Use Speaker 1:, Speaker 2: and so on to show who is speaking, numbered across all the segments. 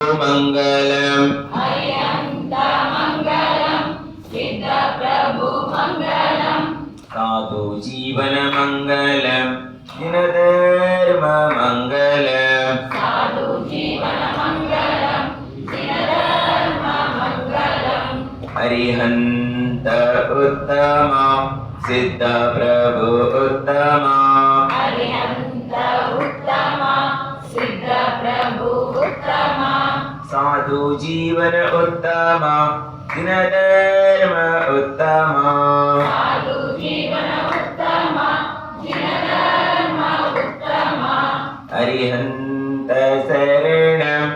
Speaker 1: ಮಂಗಲಂ
Speaker 2: ಅರ್ಯಂತ ಮಂಗಲಂ ಸಿದ್ಧ ಪ್ರಭು ಮಂಗಲಂ
Speaker 1: ಸಾಧು ಜೀವನ ಮಂಗಲಂ ದಿನಧರ್ಮ ಮಂಗಲಂ
Speaker 2: ಸಾಧು ಜೀವನ ಮಂಗಲಂ ದಿನಧರ್ಮ ಮಂಗಲಂ
Speaker 1: ಅರಿಹಂತ ಉತ್ತಮ ಸಿದ್ಧ ಪ್ರಭು ಉತ್ತಮ
Speaker 2: ಅರ್ಯಂತ ಉತ್ತಮ ಸಿದ್ಧ ಪ್ರಭು ಉತ್ತಮ
Speaker 1: ಸಾಧು ಜೀವನ ಉತ್ತಮ ದಿನಧರ್ಮ ಉತ್ತಮ
Speaker 2: ಸಾಧು ಜೀವನ ಉತ್ತಮ ದಿನಧರ್ಮ ಉತ್ತಮ
Speaker 1: ಅರಿಹಂತ ಶರಣಂ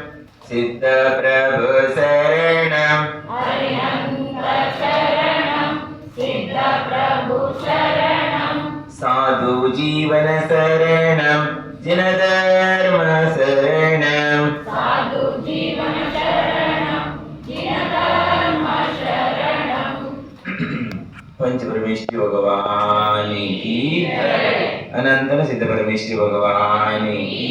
Speaker 1: ಸಿದ್ಧ ಪ್ರಭು ಶರಣಂ
Speaker 2: ಅರ್ಯಂತ ಶರಣಂ ಸಿದ್ಧ ಪ್ರಭು ಶರಣಂ
Speaker 1: ಸಾಧು ಜೀವನ ಶರಣಂ ದಿನಧರ್ಮ ಶರಣಂ
Speaker 2: ಸಾಧು ಜೀವನ ಶರಣಂ ದಿನಧರ್ಮ ಶರಣಂ
Speaker 1: पंच परमेश्वरी भगवान की अनंतन सिद्ध परमेश्वरी भगवान की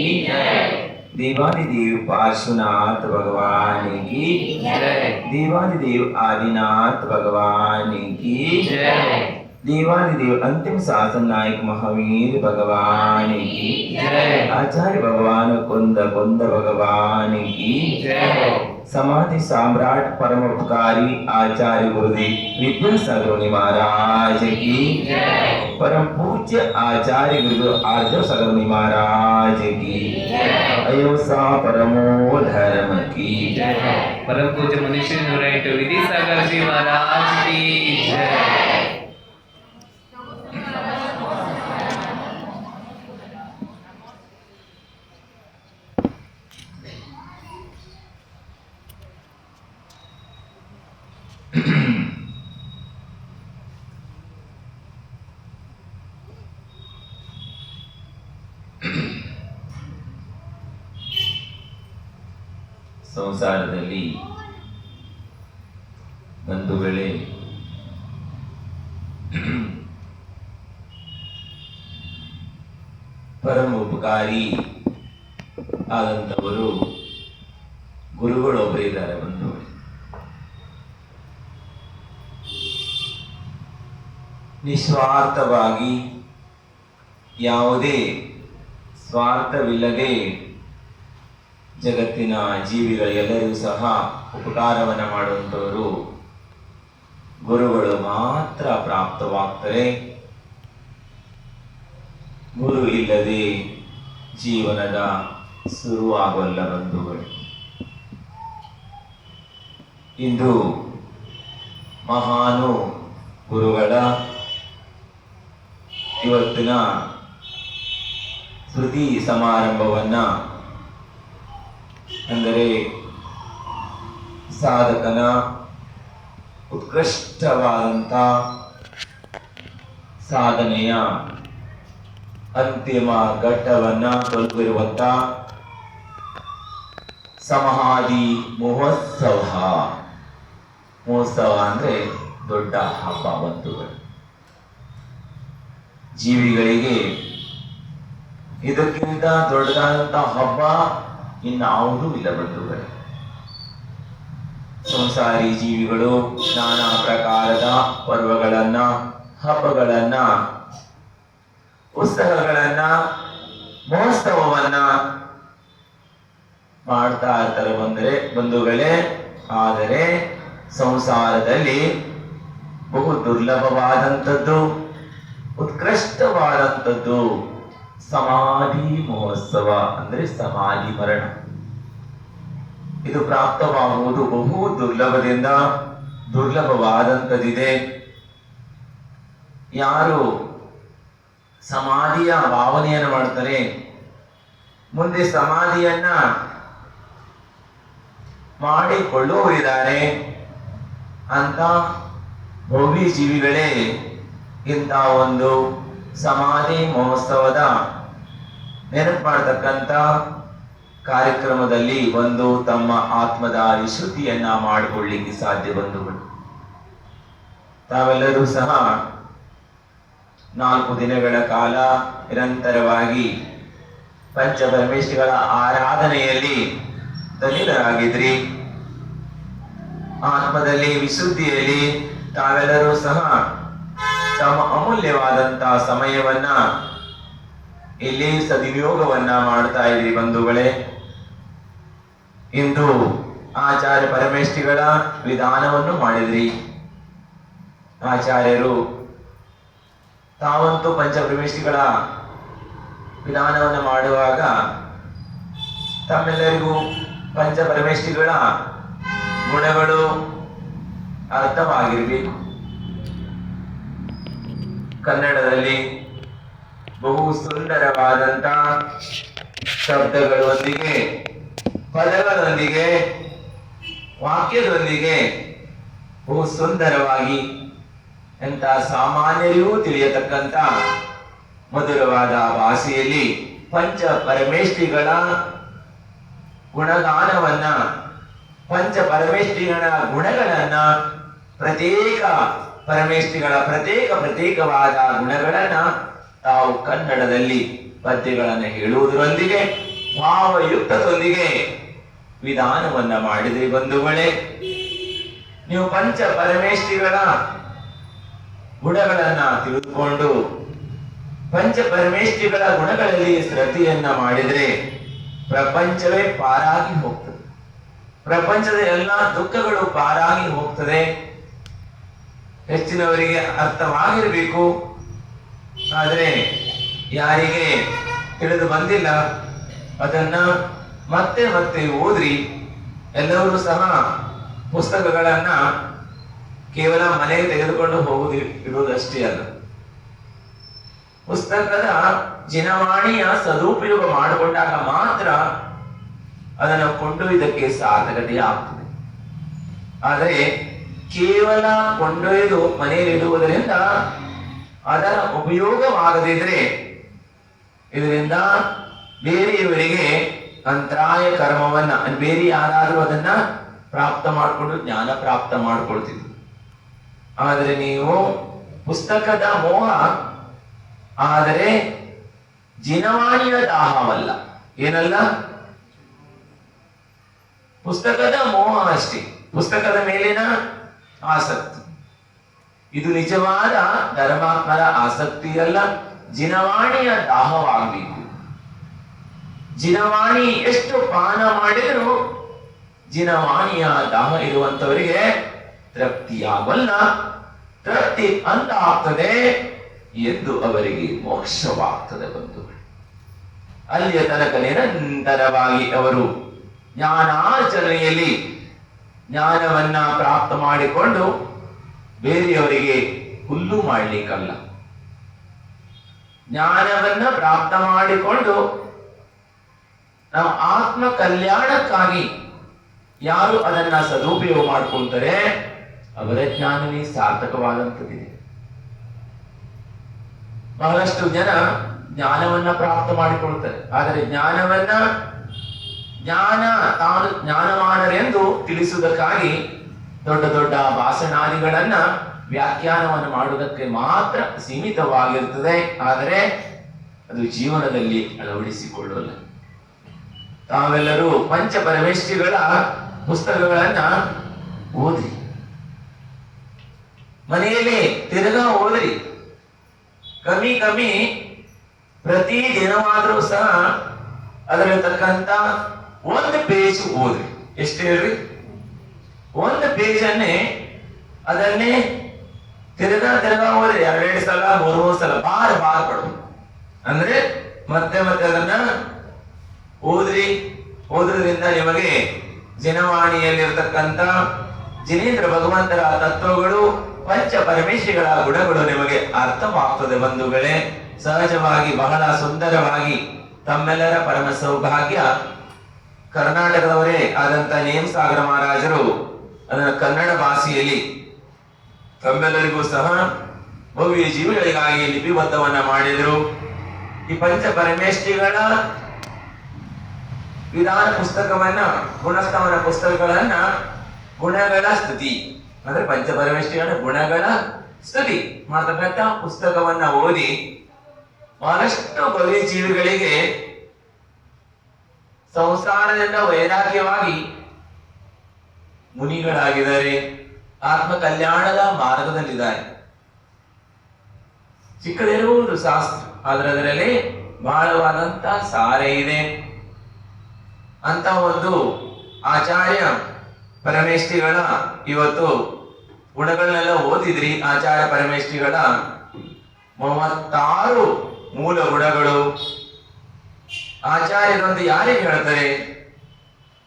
Speaker 1: देवादिदेव पार्श्वनाथ भगवान की देवादिदेव आदिनाथ भगवान की देवादिदेव अंतिम शासन नायक महावीर भगवान की आचार्य भगवान कुंद कुंद भगवान की समाधि सम्राट परमोपकारी आचार्य गुरुदेव विद्यासागर मुनि महाराज की परम पूज्य आचार्य गुरु आर्जव सागर मुनि महाराज की अयोसा परमो धर्म की
Speaker 3: परम पूज्य मनीषी नुराइट विद्यासागर जी महाराज की जय।
Speaker 1: ಸಂಸಾರದಲ್ಲಿ ಬಂಧುಗಳೇ ಪರಮ ಉಪಕಾರಿ ಆದಂಥವರು ಗುರುಗಳೊಬ್ಬರೇ ಇದ್ದಾರೆ. ಬಂಧುಗಳು ನಿಸ್ವಾರ್ಥವಾಗಿ ಯಾವುದೇ ಸ್ವಾರ್ಥವಿಲ್ಲದೆ ಜಗತ್ತಿನ ಜೀವಿಗಳೆಲ್ಲರಿಗೂ ಸಹ ಉಪಕಾರವನ್ನು ಮಾಡುವಂಥವರು ಗುರುಗಳು ಮಾತ್ರ ಪ್ರಾಪ್ತವಾಗ್ತಾರೆ. ಗುರು ಇಲ್ಲದೆ ಜೀವನದ ಶುರುವಾಗಲ್ಲ ಬಂಧುಗಳು. ಇಂದು ಮಹಾನು ಗುರುಗಳ ಇವತ್ತಿನ ಸ್ಮೃತಿ ಸಮಾರಂಭವನ್ನ ಅಂದರೆ ಸಾಧಕನ ಉತ್ಕೃಷ್ಟವಾದಂಥ ಸಾಧನೆಯ ಅಂತಿಮ ಘಟ್ಟವನ್ನ ತಲುಪಿರುವಂಥ ಸಮಾಧಿ ಮಹೋತ್ಸವ. ಮಹೋತ್ಸವ ಅಂದ್ರೆ ದೊಡ್ಡ ಹಬ್ಬ ಬಂಧುಗಳು. ಜೀವಿಗಳಿಗೆ ಇದಕ್ಕಿಂತ ದೊಡ್ಡದಾದಂಥ ಹಬ್ಬ ಇನ್ನಾವುದೂ ಇಲ್ಲ ಬಂಧುಗಳೇ. ಸಂಸಾರಿ ಜೀವಿಗಳು ನಾನಾ ಪ್ರಕಾರದ ಪರ್ವಗಳನ್ನ, ಹಬ್ಬಗಳನ್ನ, ಉತ್ಸವಗಳನ್ನ, ಮಹೋತ್ಸವವನ್ನ ಮಾಡ್ತಾ ಇರ್ತಾರೆ ಬಂಧುಗಳೇ. ಆದರೆ ಸಂಸಾರದಲ್ಲಿ ಬಹು ದುರ್ಲಭವಾದಂಥದ್ದು, ಉತ್ಕೃಷ್ಟವಾದಂಥದ್ದು ಸಮಾಧಿ ಮಹೋತ್ಸವ ಅಂದ್ರೆ ಸಮಾಧಿ ಮರಣ. ಇದು ಪ್ರಾಪ್ತವಾಗುವುದು ಬಹು ದುರ್ಲಭದಿಂದ ದುರ್ಲಭವಾದಂಥದ್ದಿದೆ. ಯಾರು ಸಮಾಧಿಯ ಭಾವನೆಯನ್ನು ಮಾಡ್ತಾರೆ, ಮುಂದೆ ಸಮಾಧಿಯನ್ನ ಮಾಡಿಕೊಳ್ಳುವರಿದ್ದಾರೆ ಅಂತ ಭವ್ಯ ಜೀವಿಗಳೇ ಇಂಥ ಒಂದು ಸಮಾಧಿ ಮಹೋತ್ಸವದ ನೆನಪು ಮಾಡತಕ್ಕಂಥ ಕಾರ್ಯಕ್ರಮದಲ್ಲಿ ಒಂದು ತಮ್ಮ ಆತ್ಮದ ವಿಶುದ್ಧಿಯನ್ನ ಮಾಡಿಕೊಳ್ಳಿಕ್ಕೆ ಸಾಧ್ಯ ಬಂಧುಗಳು. ತಾವೆಲ್ಲರೂ ಸಹ 4 ದಿನಗಳ ಕಾಲ ನಿರಂತರವಾಗಿ ಪಂಚಪರಮೇಶ್ವರಿಗಳ ಆರಾಧನೆಯಲ್ಲಿ ಧನ್ಯರಾಗಿದ್ರಿ. ಆತ್ಮದಲ್ಲಿ ವಿಶುದ್ಧಿಯಲ್ಲಿ ತಾವೆಲ್ಲರೂ ಸಹ ತಮ್ಮ ಅಮೂಲ್ಯವಾದಂತಹ ಸಮಯವನ್ನ ಇಲ್ಲಿ ಸದ್ವಿನಿಯೋಗವನ್ನ ಮಾಡ್ತಾ ಇದ್ರಿ ಬಂಧುಗಳೇ. ಇಂದು ಆಚಾರ್ಯ ಪರಮೇಷ್ಠಿಗಳ ವಿಧಾನವನ್ನು ಮಾಡಿದ್ರಿ. ಆಚಾರ್ಯರು ತಾವಂತೂ ಪಂಚಪರಮೇಷ್ಠಿಗಳ ವಿಧಾನವನ್ನು ಮಾಡುವಾಗ ತಮ್ಮೆಲ್ಲರಿಗೂ ಪಂಚಪರಮೇಷ್ಠಿಗಳ ಗುಣಗಳು ಅರ್ಥವಾಗಿರಬೇಕು. ಕನ್ನಡದಲ್ಲಿ ಬಹು ಸುಂದರವಾದಂತ ಶಬ್ದಗಳೊಂದಿಗೆ, ಪದಗಳೊಂದಿಗೆ, ವಾಕ್ಯದೊಂದಿಗೆ ಬಹು ಸುಂದರವಾಗಿ ಎಂತ ಸಾಮಾನ್ಯರಿಗೂ ತಿಳಿಯತಕ್ಕಂತ ಮಧುರವಾದ ಭಾಷೆಯಲ್ಲಿ ಪಂಚ ಪರಮೇಷ್ಠಿಗಳ ಗುಣಗಾನವನ್ನ, ಪಂಚ ಪರಮೇಷ್ಠಿಗಳ ಗುಣಗಳನ್ನ, ಪ್ರತ್ಯೇಕ ಪರಮೇಷ್ಠಿಗಳ ಪ್ರತ್ಯೇಕವಾದ ಗುಣಗಳನ್ನ ತಾವು ಕನ್ನಡದಲ್ಲಿ ಪದ್ಯಗಳನ್ನು ಹೇಳುವುದರೊಂದಿಗೆ ಭಾವಯುಕ್ತದೊಂದಿಗೆ ವಿಧಾನವನ್ನ ಮಾಡಿದ್ರಿ ಬಂಧುಗಳೇ. ನೀವು ಪಂಚ ಪರಮೇಷ್ಠಿಗಳ ಗುಣಗಳನ್ನ ತಿಳಿದುಕೊಂಡು ಪಂಚ ಪರಮೇಷ್ಠಿಗಳ ಗುಣಗಳಲ್ಲಿ ಶ್ರದ್ಧೆಯನ್ನ ಮಾಡಿದ್ರೆ ಪ್ರಪಂಚವೇ ಪಾರಾಗಿ ಹೋಗ್ತದೆ. ಪ್ರಪಂಚದ ಎಲ್ಲಾ ದುಃಖಗಳು ಪಾರಾಗಿ ಹೋಗ್ತದೆ. ಹೆಚ್ಚಿನವರಿಗೆ ಅರ್ಥವಾಗಿರಬೇಕು. ಆದರೆ ಯಾರಿಗೆ ತಿಳಿದು ಬಂದಿಲ್ಲ ಅದನ್ನ ಮತ್ತೆ ಮತ್ತೆ ಓದ್ರಿ. ಎಲ್ಲರೂ ಸಹ ಪುಸ್ತಕಗಳನ್ನ ಕೇವಲ ಮನೆಗೆ ತೆಗೆದುಕೊಂಡು ಇರುವುದಷ್ಟೇ ಅಲ್ಲ, ಪುಸ್ತಕದ ಜಿನವಾಣಿಯ ಸದುಪಯೋಗ ಮಾಡಿಕೊಂಡಾಗ ಮಾತ್ರ ಅದನ್ನು ಕೊಂಡೊಯ್ದಕ್ಕೆ ಸಾರ್ಥಕತೆ ಆಗ್ತದೆ. ಆದರೆ ಕೇವಲ ಕೊಂಡೊಯ್ದು ಮನೆಯಲ್ಲಿ ಇಡುವುದರಿಂದ ಅದರ ಉಪಯೋಗವಾಗದಿದ್ರೆ ಇದರಿಂದ ಬೇರೆಯವರಿಗೆ ಅಂತರಾಯ ಕರ್ಮವನ್ನ, ಬೇರೆ ಯಾರಾದರೂ ಅದನ್ನ ಪ್ರಾಪ್ತ ಮಾಡಿಕೊಂಡು ಜ್ಞಾನ ಪ್ರಾಪ್ತ ಮಾಡಿಕೊಳ್ತಿದ್ರು. ಆದರೆ ನೀವು ಪುಸ್ತಕದ ಮೋಹ, ಆದರೆ ಜಿನವಾಣಿಯ ದಾಹವಲ್ಲ. ಏನಲ್ಲ, ಪುಸ್ತಕದ ಮೋಹ ಅಷ್ಟೇ, ಪುಸ್ತಕದ ಮೇಲಿನ ಆಸಕ್ತಿ. ಇದು ನಿಜವಾದ ಧರ್ಮಾತ್ಮರ ಆಸಕ್ತಿಯಲ್ಲ, ಜಿನವಾಣಿಯ ದಾಹವಾಗಬೇಕು. ಜಿನವಾಣಿ ಎಷ್ಟು ಪಾನ ಮಾಡಿದರೂ ಜಿನವಾಣಿಯ ದಾಹ ಇರುವಂತವರಿಗೆ ತೃಪ್ತಿಯಾಗಲ್ಲ. ತೃಪ್ತಿ ಅಂತ ಆಗ್ತದೆ ಎಂದು ಅವರಿಗೆ ಮೋಕ್ಷವಾಗ್ತದೆ ಬಂಧುಗಳು. ಅಲ್ಲಿಯ ತನಕ ನಿರಂತರವಾಗಿ ಅವರು ಜ್ಞಾನಾರ್ಜನೆಯಲ್ಲಿ ಜ್ಞಾನವನ್ನ ಪ್ರಾಪ್ತ ಮಾಡಿಕೊಂಡು ಬೇರೆಯವರಿಗೆ ಹುಲ್ಲು ಮಾಡಲಿಕ್ಕಲ್ಲ, ಜ್ಞಾನವನ್ನ ಪ್ರಾಪ್ತ ಮಾಡಿಕೊಂಡು ನಾವು ಆತ್ಮ ಕಲ್ಯಾಣಕ್ಕಾಗಿ ಯಾರು ಅದನ್ನ ಸದುಪಯೋಗ ಮಾಡಿಕೊಳ್ತಾರೆ ಅವರ ಜ್ಞಾನವೇ ಸಾರ್ಥಕವಾದಂಥದ್ದಿದೆ. ಬಹಳಷ್ಟು ಜನ ಜ್ಞಾನವನ್ನ ಪ್ರಾಪ್ತ ಮಾಡಿಕೊಳ್ತಾರೆ, ಆದರೆ ತಾನು ಜ್ಞಾನವಾನರೆಂದು ತಿಳಿಸುವುದಕ್ಕಾಗಿ ದೊಡ್ಡ ದೊಡ್ಡ ಭಾಷಣಾದಿಗಳನ್ನ ವ್ಯಾಖ್ಯಾನವನ್ನು ಮಾಡುವುದಕ್ಕೆ ಮಾತ್ರ ಸೀಮಿತವಾಗಿರುತ್ತದೆ. ಆದರೆ ಅದು ಜೀವನದಲ್ಲಿ ಅಳವಡಿಸಿಕೊಳ್ಳಲ್ಲ. ತಾವೆಲ್ಲರೂ ಪಂಚ ಪರಮೇಷ್ಠಿಗಳ ಪುಸ್ತಕಗಳನ್ನ ಓದ್ರಿ, ಮನೆಯಲ್ಲಿ ತಿರುಗಾ ಓದ್ರಿ. ಕಮ್ಮಿ ಪ್ರತಿ ದಿನವಾದ್ರೂ ಸಹ ಅದರಲ್ಲಿರ್ತಕ್ಕಂಥ ಒಂದು ಪೇಜ್ ಓದ್ರಿ. ಎಷ್ಟು ಹೇಳ್ರಿ? ಒಂದು ಪೇಜ್ ಅದನ್ನೇ ತಿರುಗಾ ಓದ್ರಿ. 2 ಸಲ 3 ಸಲ ಬಾರ ಪಡು ಅಂದ್ರೆ ಮತ್ತೆ ಅದನ್ನ ಓದ್ರಿಂದ ನಿಮಗೆ ಜಿನವಾಣಿಯಲ್ಲಿರ್ತಕ್ಕಂಥ ಜಿನೇಂದ್ರ ಭಗವಂತರ ತತ್ವಗಳು, ಪಂಚ ಪರಮೇಶ್ವರಿಗಳ ಗುಣಗಳು ನಿಮಗೆ ಅರ್ಥವಾಗ್ತದೆ ಬಂಧುಗಳೇ. ಸಹಜವಾಗಿ ಬಹಳ ಸುಂದರವಾಗಿ ತಮ್ಮೆಲ್ಲರ ಪರಮ ಸೌಭಾಗ್ಯ ಕರ್ನಾಟಕದವರೇ ಆದಂತ ನೇಮಸಾಗರ ಮಹಾರಾಜರು ಅದನ್ನು ಕನ್ನಡ ಭಾಷೆಯಲ್ಲಿ ತಮ್ಮೆಲ್ಲರಿಗೂ ಸಹ ಭವ್ಯ ಜೀವಿಗಳಿಗಾಗಿ ಲಿಪಿಬದ್ಧವನ್ನ ಮಾಡಿದರು. ಈ ಪಂಚ ಪರಮೇಶ್ವರಿಗಳ ವಿಧಾನ ಪುಸ್ತಕವನ್ನ, ಗುಣಸ್ತವನ ಪುಸ್ತಕಗಳನ್ನ ಗುಣಗಳ ಸ್ತುತಿ ಅಂದ್ರೆ ಪಂಚಪರಮೇಶ್ವರಿಗಳ ಗುಣಗಳ ಸ್ತುತಿ ಮಾಡತಕ್ಕಂಥ ಪುಸ್ತಕವನ್ನ ಓದಿ ಬಹಳಷ್ಟು ಭವ್ಯ ಜೀವಿಗಳಿಗೆ ಸಂಸಾರದಿಂದ ವೈರಾಗ್ಯವಾಗಿ ಮುನಿಗಳಾಗಿದ್ದಾರೆ, ಆತ್ಮ ಕಲ್ಯಾಣದ ಮಾರ್ಗದಲ್ಲಿದ್ದಾರೆ. ಚಿಕ್ಕದಿರಬಹುದು ಶಾಸ್ತ್ರ, ಆದ್ರೆ ಅದರಲ್ಲಿ ಬಹಳವಾದಂತ ಸಾರ ಇದೆ ಅಂತ ಒಂದು ಆಚಾರ್ಯ ಪರಮೇಷ್ಠಿಗಳ ಇವತ್ತು ಗುಣಗಳನ್ನೆಲ್ಲ ಓದಿದ್ರಿ. ಆಚಾರ್ಯ ಪರಮೇಷ್ಠಿಗಳ 36 ಮೂಲ ಗುಣಗಳು ಆಚಾರ್ಯರೊಂದು ಯಾರಿಗೆ ಹೇಳ್ತಾರೆ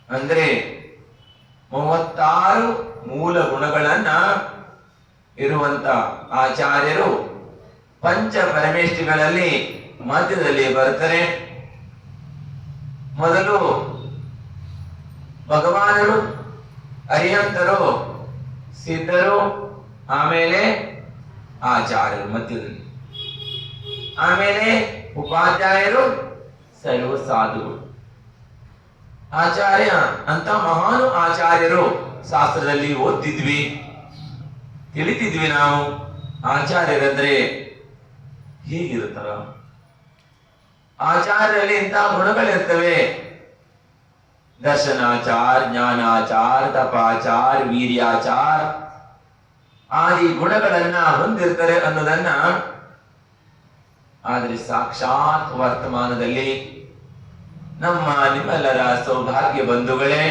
Speaker 1: ಅಂದ್ರೆ 36 ಮೂಲ ಗುಣಗಳನ್ನ ಇರುವಂತ ಆಚಾರ್ಯರು ಪಂಚ ಪರಮೇಷ್ಠಿಗಳಲ್ಲಿ ಮಧ್ಯದಲ್ಲಿ ಬರ್ತಾರೆ. ಮೊದಲು ಭಗವಾನರು, ಅರಿಹಂತರು, ಸಿದ್ಧರು, ಆಮೇಲೆ ಆಚಾರ್ಯರು ಮಧ್ಯದಲ್ಲಿ, ಆಮೇಲೆ ಉಪಾಧ್ಯಾಯರು, ಸರ್ವ ಸಾಧುಗಳು. ಆಚಾರ್ಯ ಅಂತ ಮಹಾನು ಆಚಾರ್ಯರು ಶಾಸ್ತ್ರದಲ್ಲಿ ಓದ್ತಿದ್ವಿ, ತಿಳಿತಿದ್ವಿ ನಾವು. ಆಚಾರ್ಯರಂದ್ರೆ ಹೀಗಿರುತ್ತಾರ, ಆಚಾರ್ಯರಲ್ಲಿ ಇಂತಹ ಗುಣಗಳಿರ್ತವೆ. ದರ್ಶನಾಚಾರ್, ಜ್ಞಾನಾಚಾರ್, ತಪಾಚಾರ್, ವೀರ್ಯಾಚಾರ್ ಆದಿ ಗುಣಗಳನ್ನ ಹೊಂದಿರ್ತಾರೆ ಅನ್ನೋದನ್ನ. ಆದ್ರೆ ಸಾಕ್ಷಾತ್ ವರ್ತಮಾನದಲ್ಲಿ ನಮ್ಮ ನಿಮ್ಮೆಲ್ಲರ ಸೌಭಾಗ್ಯ ಬಂಧುಗಳೇ,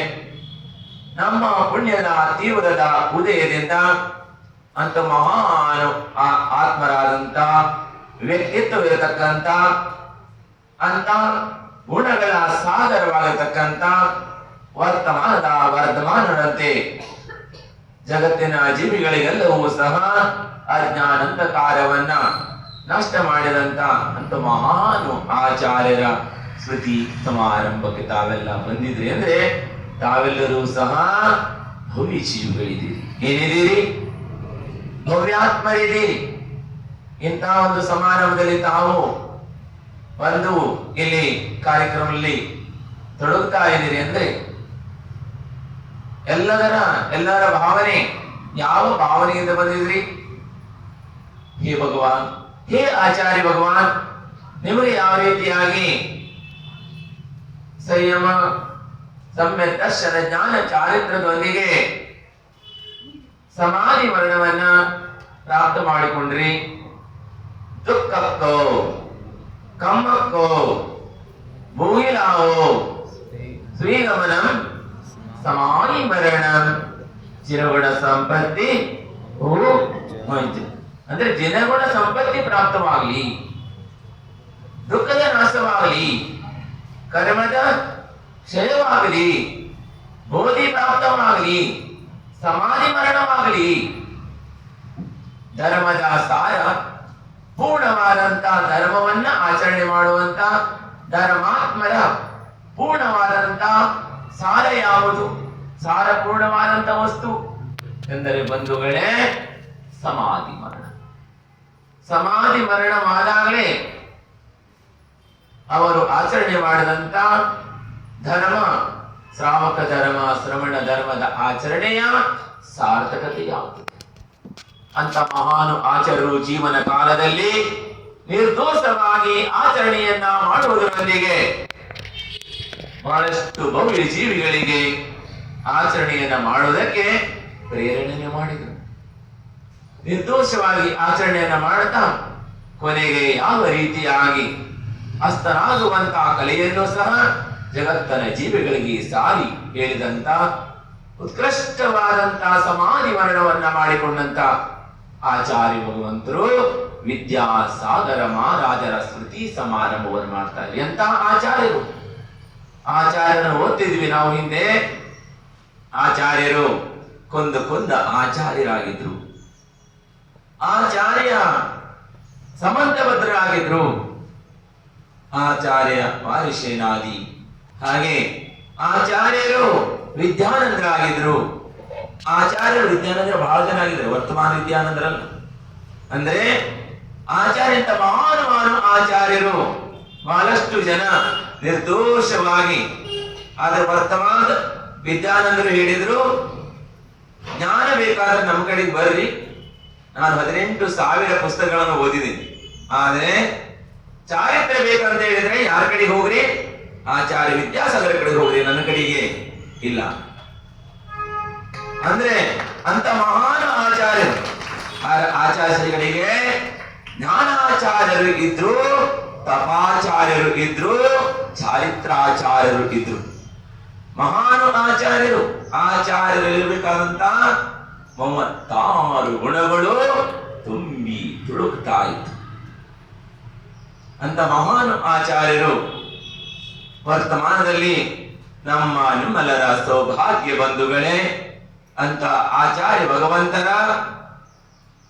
Speaker 1: ನಮ್ಮ ಪುಣ್ಯದ ತೀವ್ರದ ಉದಯದಿಂದ ಅಂತ ಮಹಾನ್ ಆತ್ಮರಾದಂತ ವ್ಯಕ್ತಿತ್ವವಿರತಕ್ಕಂತ ಅಂತ ಗುಣಗಳ ಸಾಗರವಾಗಿರತಕ್ಕಂತ ವರ್ತಮಾನದ ವರ್ಧಮಾನದಂತೆ ಜಗತ್ತಿನ ಜೀವಿಗಳಿಗೆಲ್ಲವೂ ಸಹ ಅಜ್ಞಾನಂಧಕಾರವನ್ನ ನಷ್ಟ ಮಾಡಿದಂತ ಅಂತ ಮಹಾನು ಆಚಾರ್ಯರ ಸ್ಮೃತಿ ಸಮಾರಂಭಕ್ಕೆ ತಾವೆಲ್ಲ ಬಂದಿದ್ರಿ ಅಂದ್ರೆ ತಾವೆಲ್ಲರೂ ಸಹ ಭವ್ಯ ಜೀವಿಗಳಿದ್ದೀರಿ. ಏನಿದ್ದೀರಿ? ಭವ್ಯಾತ್ಮರಿದ್ದೀರಿ. ಇಂತಹ ಒಂದು ಸಮಾರಂಭದಲ್ಲಿ ತಾವು ಬಂದು ಇಲ್ಲಿ ಕಾರ್ಯಕ್ರಮದಲ್ಲಿ ತೊಡಗುತ್ತಾ ಇದ್ದೀರಿ ಅಂದ್ರೆ ಎಲ್ಲರ ಭಾವನೆ ಯಾವ ಭಾವನೆಯಿಂದ ಬಂದಿದ್ರಿ? ಹೇ ಭಗವಾನ್, ಹೇ ಆಚಾರ್ಯ ಭಗವಾನ್, ನಿಮಗೆ ಯಾವ ರೀತಿಯಾಗಿ ಸಂಯಮ, ಸಮ್ಯಕ್ ದರ್ಶನ, ಜ್ಞಾನ ಚಾರಿತ್ರದೊಂದಿಗೆ ಸಮಾಧಿ ಮರಣವನ್ನ ಪ್ರಾಪ್ತ ಮಾಡಿಕೊಂಡ್ರಿ. ದುಃಖಕ್ಕೋ ಕಮ್ಮಕ್ಕೋ ಭೂಯಿಲಾವೋ ಸ್ವೀಗಮನಂ ಸಮಾಧಿ ಮರಣಂ ಚಿರಗುಣ ಸಂಪತ್ತಿ ಅಂದ್ರೆ ಜನಗುಣ ಸಂಪತ್ತಿ ಪ್ರಾಪ್ತವಾಗಲಿ, ದುಃಖದ ನಾಶವಾಗಲಿ, ಕರ್ಮದ ಕ್ಷಯವಾಗಲಿ, ಬೋಧಿ ಪ್ರಾಪ್ತವಾಗಲಿ, ಸಮಾಧಿ ಮರಣವಾಗಲಿ, ಧರ್ಮದ ಸಾರ ಪೂರ್ಣವಾದಂತ ಧರ್ಮವನ್ನ ಆಚರಣೆ ಮಾಡುವಂತ ಧರ್ಮಾತ್ಮರ ಪೂರ್ಣವಾದಂತ ಸಾರ ಯಾವುದು? ಸಾರ ಪೂರ್ಣವಾದಂತ ವಸ್ತು ಎಂದರೆ ಬಂಧುಗಳೇ ಸಮಾಧಿ ಮರಣ. ಸಮಾಧಿ ಮರಣವಾದಾಗಲೇ ಅವರು ಆಚರಣೆ ಮಾಡಿದಂತ ಧರ್ಮ, ಶ್ರಾವಕ ಧರ್ಮ, ಶ್ರವಣ ಧರ್ಮದ ಆಚರಣೆಯ ಸಾರ್ಥಕತೆಯಾಗುತ್ತದೆ. ಅಂತ ಮಹಾನು ಆಚಾರ್ಯರು ಜೀವನ ಕಾಲದಲ್ಲಿ ನಿರ್ದೋಷವಾಗಿ ಆಚರಣೆಯನ್ನ ಮಾಡುವುದರೊಂದಿಗೆ ಬಹಳಷ್ಟು ಭವ್ಯ ಜೀವಿಗಳಿಗೆ ಆಚರಣೆಯನ್ನ ಮಾಡುವುದಕ್ಕೆ ಪ್ರೇರಣೆ ಮಾಡಿದರು. ನಿರ್ದೋಷವಾಗಿ ಆಚರಣೆಯನ್ನ ಮಾಡುತ್ತಾ ಕೊನೆಗೆ ಯಾವ ರೀತಿಯಾಗಿ ಅಸ್ತನಾಗುವಂತಹ ಕಲೆಯನ್ನು ಸಹ ಜಗತ್ತನ ಜೀವಿಗಳಿಗೆ ಸಾರಿ ಹೇಳಿದಂತ ಉತ್ಕೃಷ್ಟವಾದಂತಹ ಸಮಾಧಿ ಮರಣವನ್ನ ಮಾಡಿಕೊಂಡಂತ ಆಚಾರ್ಯ ಭಗವಂತರು ವಿದ್ಯಾಸಾಗರ ಮಹಾರಾಜರ ಸ್ಮೃತಿ ಸಮಾರಂಭವನ್ನು ಮಾಡ್ತಾರೆ. ಎಂತಹ ಆಚಾರ್ಯರು! ಆಚಾರ್ಯರನ್ನು ಓದ್ತಿದ್ವಿ ನಾವು ಹಿಂದೆ. ಆಚಾರ್ಯರು ಕೊಂದ ಆಚಾರ್ಯರಾಗಿದ್ರು, ಆಚಾರ್ಯ ಸಮಂತಭದ್ರರಾಗಿದ್ರು, ಆಚಾರ್ಯ ವಾರಿಶೇನಾದಿ, ಹಾಗೆ ಆಚಾರ್ಯರು ವಿದ್ಯಾನಂದರಾಗಿದ್ರು. ಆಚಾರ್ಯರು ವಿದ್ಯಾನಂದ್ರ ಬಹಳ ಜನ ಆಗಿದ್ರು, ವರ್ತಮಾನ ವಿದ್ಯಾನಂದರಲ್ಲ. ಅಂದ್ರೆ ಆಚಾರ್ಯ ಅಂತ ಮಹಾನ್ ಆಚಾರ್ಯರು ಬಹಳಷ್ಟು ಜನ ನಿರ್ದೋಷವಾಗಿ. ಆದ್ರೆ ವರ್ತಮಾನದ ವಿದ್ಯಾನಂದರು ಹೇಳಿದ್ರು, ಜ್ಞಾನ ಬೇಕಾದ್ರೆ ನಮ್ಮ ಕಡೆಗೆ ಬರ್ರಿ, ನಾನು 18,000 ಪುಸ್ತಕಗಳನ್ನು ಓದಿದ್ದೀನಿ. ಆದ್ರೆ ಚಾರಿತ್ರ್ಯ ಬೇಕಂತ ಹೇಳಿದ್ರೆ ಯಾರ ಕಡೆಗೆ ಹೋಗ್ರಿ? ಆಚಾರ್ಯ ವಿದ್ಯಾಸಾಗರ ಕಡೆಗೆ ಹೋಗಿದೆ, ನನ್ನ ಕಡೆಗೆ ಇಲ್ಲ. ಅಂದ್ರೆ ಅಂತ ಮಹಾನ್ ಆಚಾರ್ಯರು, ಆಚಾರ್ಯರಿಗೆ ಜ್ಞಾನಾಚಾರ್ಯರು ಇದ್ರು, ತಪಾಚಾರ್ಯರು ಇದ್ರು, ಚಾರಿತ್ರಾಚಾರ್ಯರು ಇದ್ರು. ಮಹಾನು ಆಚಾರ್ಯರು, ಆಚಾರ್ಯರು ಇರಬೇಕಾದಂತ 36 ಗುಣಗಳು ತುಂಬಿ ತುಳುಕ್ತಾ ಇತ್ತು. ಅಂತ ಮಹಾನು ಆಚಾರ್ಯರು ವರ್ತಮಾನದಲ್ಲಿ ನಿಮ್ಮೆಲ್ಲರ ಸೌಭಾಗ್ಯ ಬಂಧುಗಳೇ. ಅಂತ ಆಚಾರ್ಯ ಭಗವಂತನ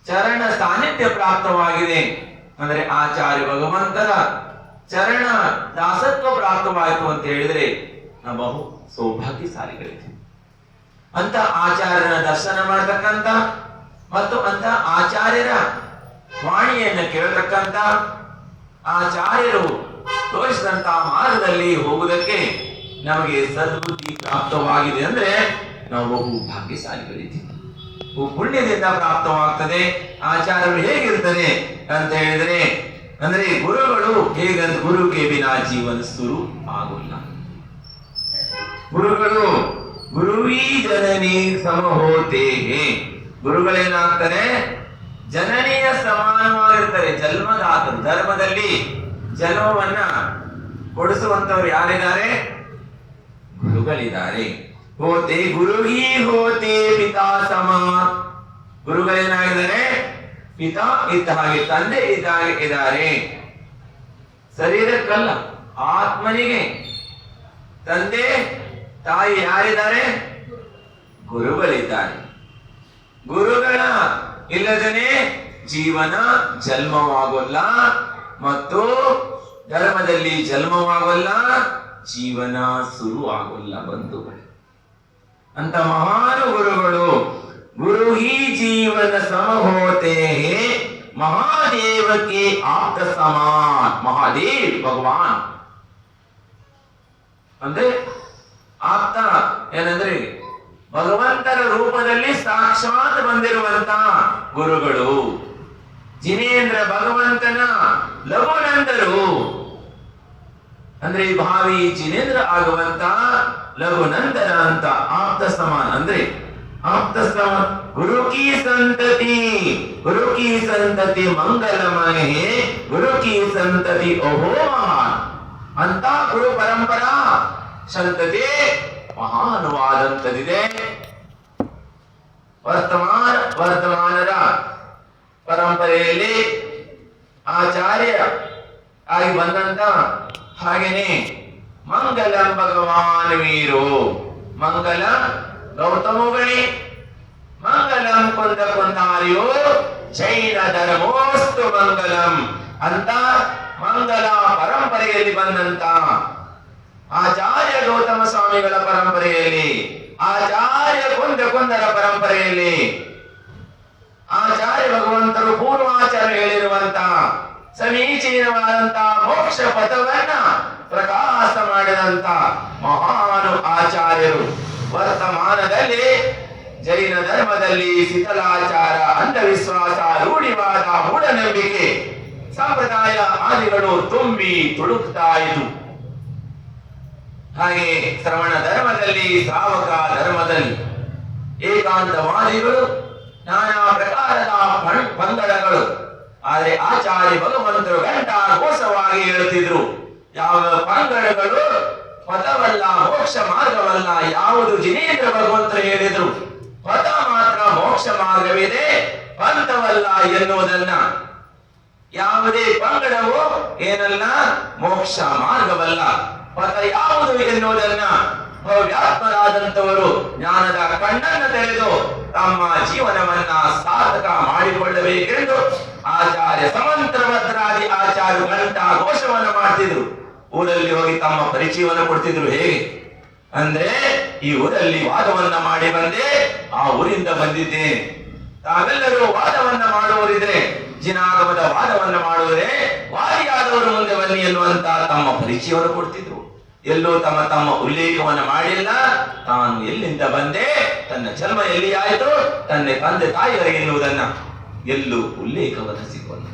Speaker 1: ಚರಣ ಸಾನ್ನಿಧ್ಯ ಪ್ರಾಪ್ತವಾಗಿದೆ. ಅಂದ್ರೆ ಆಚಾರ್ಯ ಭಗವಂತನ ಚರಣ ದಾಸತ್ವ ಪ್ರಾಪ್ತವಾಯಿತು ಅಂತ ಹೇಳಿದ್ರೆ ನಾವು ಬಹು ಸೌಭಾಗ್ಯಶಾಲಿಗಳಿದ್ದೀವಿ. ಅಂತ ಆಚಾರ್ಯನ ದರ್ಶನ ಮಾಡತಕ್ಕಂತ ಮತ್ತು ಅಂತ ಆಚಾರ್ಯರ ವಾಣಿಯನ್ನ ಕೇಳತಕ್ಕಂತ, ಆಚಾರ್ಯರು ತೋರಿಸಿದಂತ ಮಾರ್ಗದಲ್ಲಿ ಹೋಗುವುದಕ್ಕೆ ನಮಗೆ ಸದ್ಬುದ್ಧಿ ಪ್ರಾಪ್ತವಾಗಿದೆ ಅಂದ್ರೆ ನಾವು ಬಹು ಭಾಗ್ಯಶಾಲಿಗಳಿದ್ದೀವಿ. ಪುಣ್ಯದಿಂದ ಪ್ರಾಪ್ತವಾಗ್ತದೆ. ಆಚಾರ್ಯರು ಹೇಗಿರ್ತಾರೆ ಅಂತ ಹೇಳಿದ್ರೆ, ಅಂದ್ರೆ ಗುರುಗಳು ಹೇಗಂತ, ಗುರುಗೆ ಬಿನಾ ಜೀವನ ಶುರು ಆಗೋಲ್ಲ. ಗುರುಗಳು ಗುರುವೀ ಜನನಿ ಸಮಹೋತೆ, ಗುರುಗಳೇನಾಗ್ತಾರೆ, ಜನನಿಯ ಸಮಾನವಾಗಿರ್ತಾರೆ. ಜನ್ಮದಾತರು, ಧರ್ಮದಲ್ಲಿ ಜನ್ಮವನ್ನ ಕೊಡಿಸುವಂತವ್ರು ಯಾರಿದ್ದಾರೆ? ಗುರುಗಳಿದ್ದಾರೆ. ಹೋತೆ ಗುರುಹಿ ಹೋತೆ ಪಿತಾ ಸಮ, ಗುರುಗಳೇನಾಗಿದ್ದಾರೆ? ಪಿತಾ ಇದ್ದ ಹಾಗೆ, ತಂದೆ ಇದ್ದ ಹಾಗೆ ಇದ್ದಾರೆ. ಶರೀರಕ್ಕಲ್ಲ, ಆತ್ಮನಿಗೆ ತಂದೆ ತಾಯಿ ಯಾರಿದ್ದಾರೆ? ಗುರುಗಳಿದ್ದಾರೆ. ಗುರುಗಳ ಇಲ್ಲದೇ ಜೀವನ ಜನ್ಮವಾಗೋಲ್ಲ ಮತ್ತು ಧರ್ಮದಲ್ಲಿ ಜನ್ಮವಾಗೋಲ್ಲ, ಜೀವನ ಶುರು ಆಗೋಲ್ಲ ಬಂಧುಗಳು. ಅಂತ ಮಹಾನು ಗುರುಗಳು. ಗುರು ಹಿ ಜೀವನ ಸಮಹೋತೆ ಮಹಾದೇವಕ್ಕೆ ಆಪ್ತ ಸಮಾನ್. ಮಹಾದೇವ್ ಭಗವಾನ್ ಅಂದ್ರೆ ಆಪ್ತ ಏನಂದ್ರೆ ಭಗವಂತನ ರೂಪದಲ್ಲಿ ಸಾಕ್ಷಾತ್ ಬಂದಿರುವಂತ ಗುರುಗಳು. ಜಿನೇಂದ್ರ ಭಗವಂತನ ಲಘುನಂದರು ಅಂದ್ರೆ ಭಾವಿ ಜಿನೇಂದ್ರ ಆಗುವಂತ ಲಘುನಂದನ ಅಂತ ಆಪ್ತ ಸಮಾನ. ಅಂದ್ರೆ ಆಪ್ತ ಸಮಾನ ಗುರು ಕಿ ಸಂತತಿ, ಗುರು ಕಿ ಸಂತತಿ ಮಂಗಲಮಯ, ಗುರು ಕಿ ಸಂತತಿ ಓಹೋ ಮಹಾನ್. ಅಂತ ಗುರು ಪರಂಪರಾ ಸಂತತಿ ಮಹಾನುವಾದಂತದಿದೆ. ವರ್ತಮಾನದ ಪರಂಪರೆಯಲ್ಲಿ ಆಚಾರ್ಯ ಆಗಿ ಬಂದಂತ, ಹಾಗೇನೆ ಮಂಗಲಂ ಭಗವಾನ್ ವೀರೋ, ಮಂಗಲ ಗೌತಮುಗಣಿ, ಮಂಗಲಂ ಕುಂದ ಕುಂದಾರಿಯೋ ಜೈನ ಧರ್ಮೋಸ್ತು ಮಂಗಲಂ ಅಂತ ಮಂಗಲ ಪರಂಪರೆಯಲ್ಲಿ ಬಂದಂತ ಆಚಾರ್ಯ ಗೌತಮ ಸ್ವಾಮಿಗಳ ಪರಂಪರೆಯಲ್ಲಿ, ಆಚಾರ್ಯ ಕುಂದರ ಪರಂಪರೆಯಲ್ಲಿ ಆಚಾರ್ಯ ಭಗವಂತರು ಪೂರ್ವಾಚಾರ್ಯ ಹೇಳಿರುವಂತ ಸಮೀಚೀನವಾದಂತ ಮೋಕ್ಷ ಪಥವನ್ನ ಪ್ರಕಾಶ ಮಾಡಿದಂತ ಮಹಾನು ಆಚಾರ್ಯರು. ವರ್ತಮಾನದಲ್ಲಿ ಜೈನ ಧರ್ಮದಲ್ಲಿ ಶಿಥಿಲಾಚಾರ, ಅಂಧವಿಶ್ವಾಸ, ರೂಢಿವಾದ, ಮೂಢನಂಬಿಕೆ, ಸಂಪ್ರದಾಯ ಆದಿಗಳು ತುಂಬಿ ತುಳುಕ್ತಾ ಇತ್ತು. ಹಾಗೆ ಶ್ರವಣ ಧರ್ಮದಲ್ಲಿ, ಶ್ರಾವಕ ಧರ್ಮದಲ್ಲಿ ಏಕಾಂತವಾದಿಗಳು, ನಾನಾ ಪ್ರಕಾರದ ಪಂಗಡಗಳು. ಆದರೆ ಆಚಾರ್ಯ ಭಗವಂತರು ಗಂಟಾ ಘೋಷವಾಗಿ ಹೇಳುತ್ತಿದ್ರು, ಯಾವ ಪಂಗಡಗಳು ಪದವಲ್ಲ, ಮೋಕ್ಷ ಮಾರ್ಗವಲ್ಲ. ಯಾವುದು ಜಿನೇಂದ್ರ ಭಗವಂತರು ಹೇಳಿದ್ರು, ಪದ ಮಾತ್ರ ಮೋಕ್ಷ ಮಾರ್ಗವಿದೆ, ಪಂಥವಲ್ಲ ಎನ್ನುವುದನ್ನ. ಯಾವುದೇ ಪಂಗಡವು ಏನಲ್ಲ, ಮೋಕ್ಷ ಮಾರ್ಗವಲ್ಲ. ಪದ ಯಾವುದು ಎನ್ನುವುದನ್ನ ಭವ್ಯಾತ್ಮರಾದಂತವರು ಜ್ಞಾನದ ಕಣ್ಣನ್ನು ತೆರೆದು ತಮ್ಮ ಜೀವನವನ್ನ ಸಾರ್ಥಕ ಮಾಡಿಕೊಳ್ಳಬೇಕೆಂದು ಆಚಾರ್ಯ ಸಮಂತ್ರಭದ್ರಾದಿ ಆಚಾರ್ಯ ಗಂಟಾ ಘೋಷವನ್ನು ಮಾಡ್ತಿದ್ರು. ಊರಲ್ಲಿ ಹೋಗಿ ತಮ್ಮ ಪರಿಚಯವನ್ನು ಕೊಡ್ತಿದ್ರು. ಹೇಗೆ ಅಂದ್ರೆ, ಈ ಊರಲ್ಲಿ ವಾದವನ್ನ ಮಾಡಿ ಬಂದೆ, ಆ ಊರಿಂದ ಬಂದಿದ್ದೇನೆ. ತಾವೆಲ್ಲರೂ ವಾದವನ್ನ ಮಾಡುವರಿದ್ರೆ, ಜಿನಾಗಮದ ವಾದವನ್ನ ಮಾಡುವುದೇ, ವಾದಿಯಾದವರು ಮುಂದೆ ಬನ್ನಿ ಎನ್ನುವಂತ ತಮ್ಮ ಪರಿಚಯವನ್ನು ಕೊಡ್ತಿದ್ರು. ಎಲ್ಲೂ ತಮ್ಮ ಉಲ್ಲೇಖವನ್ನ ಮಾಡಿಲ್ಲ. ತಾನು ಎಲ್ಲಿಂದ ಬಂದೆ, ತನ್ನ ಜನ್ಮ ಎಲ್ಲಿ ಆಯಿತು, ತನ್ನ ತಂದೆ ತಾಯಿಯರಿಗೆ ಎನ್ನುವುದನ್ನ ಎಲ್ಲೂ ಉಲ್ಲೇಖವನ್ನು ಸಿಗುವುದು.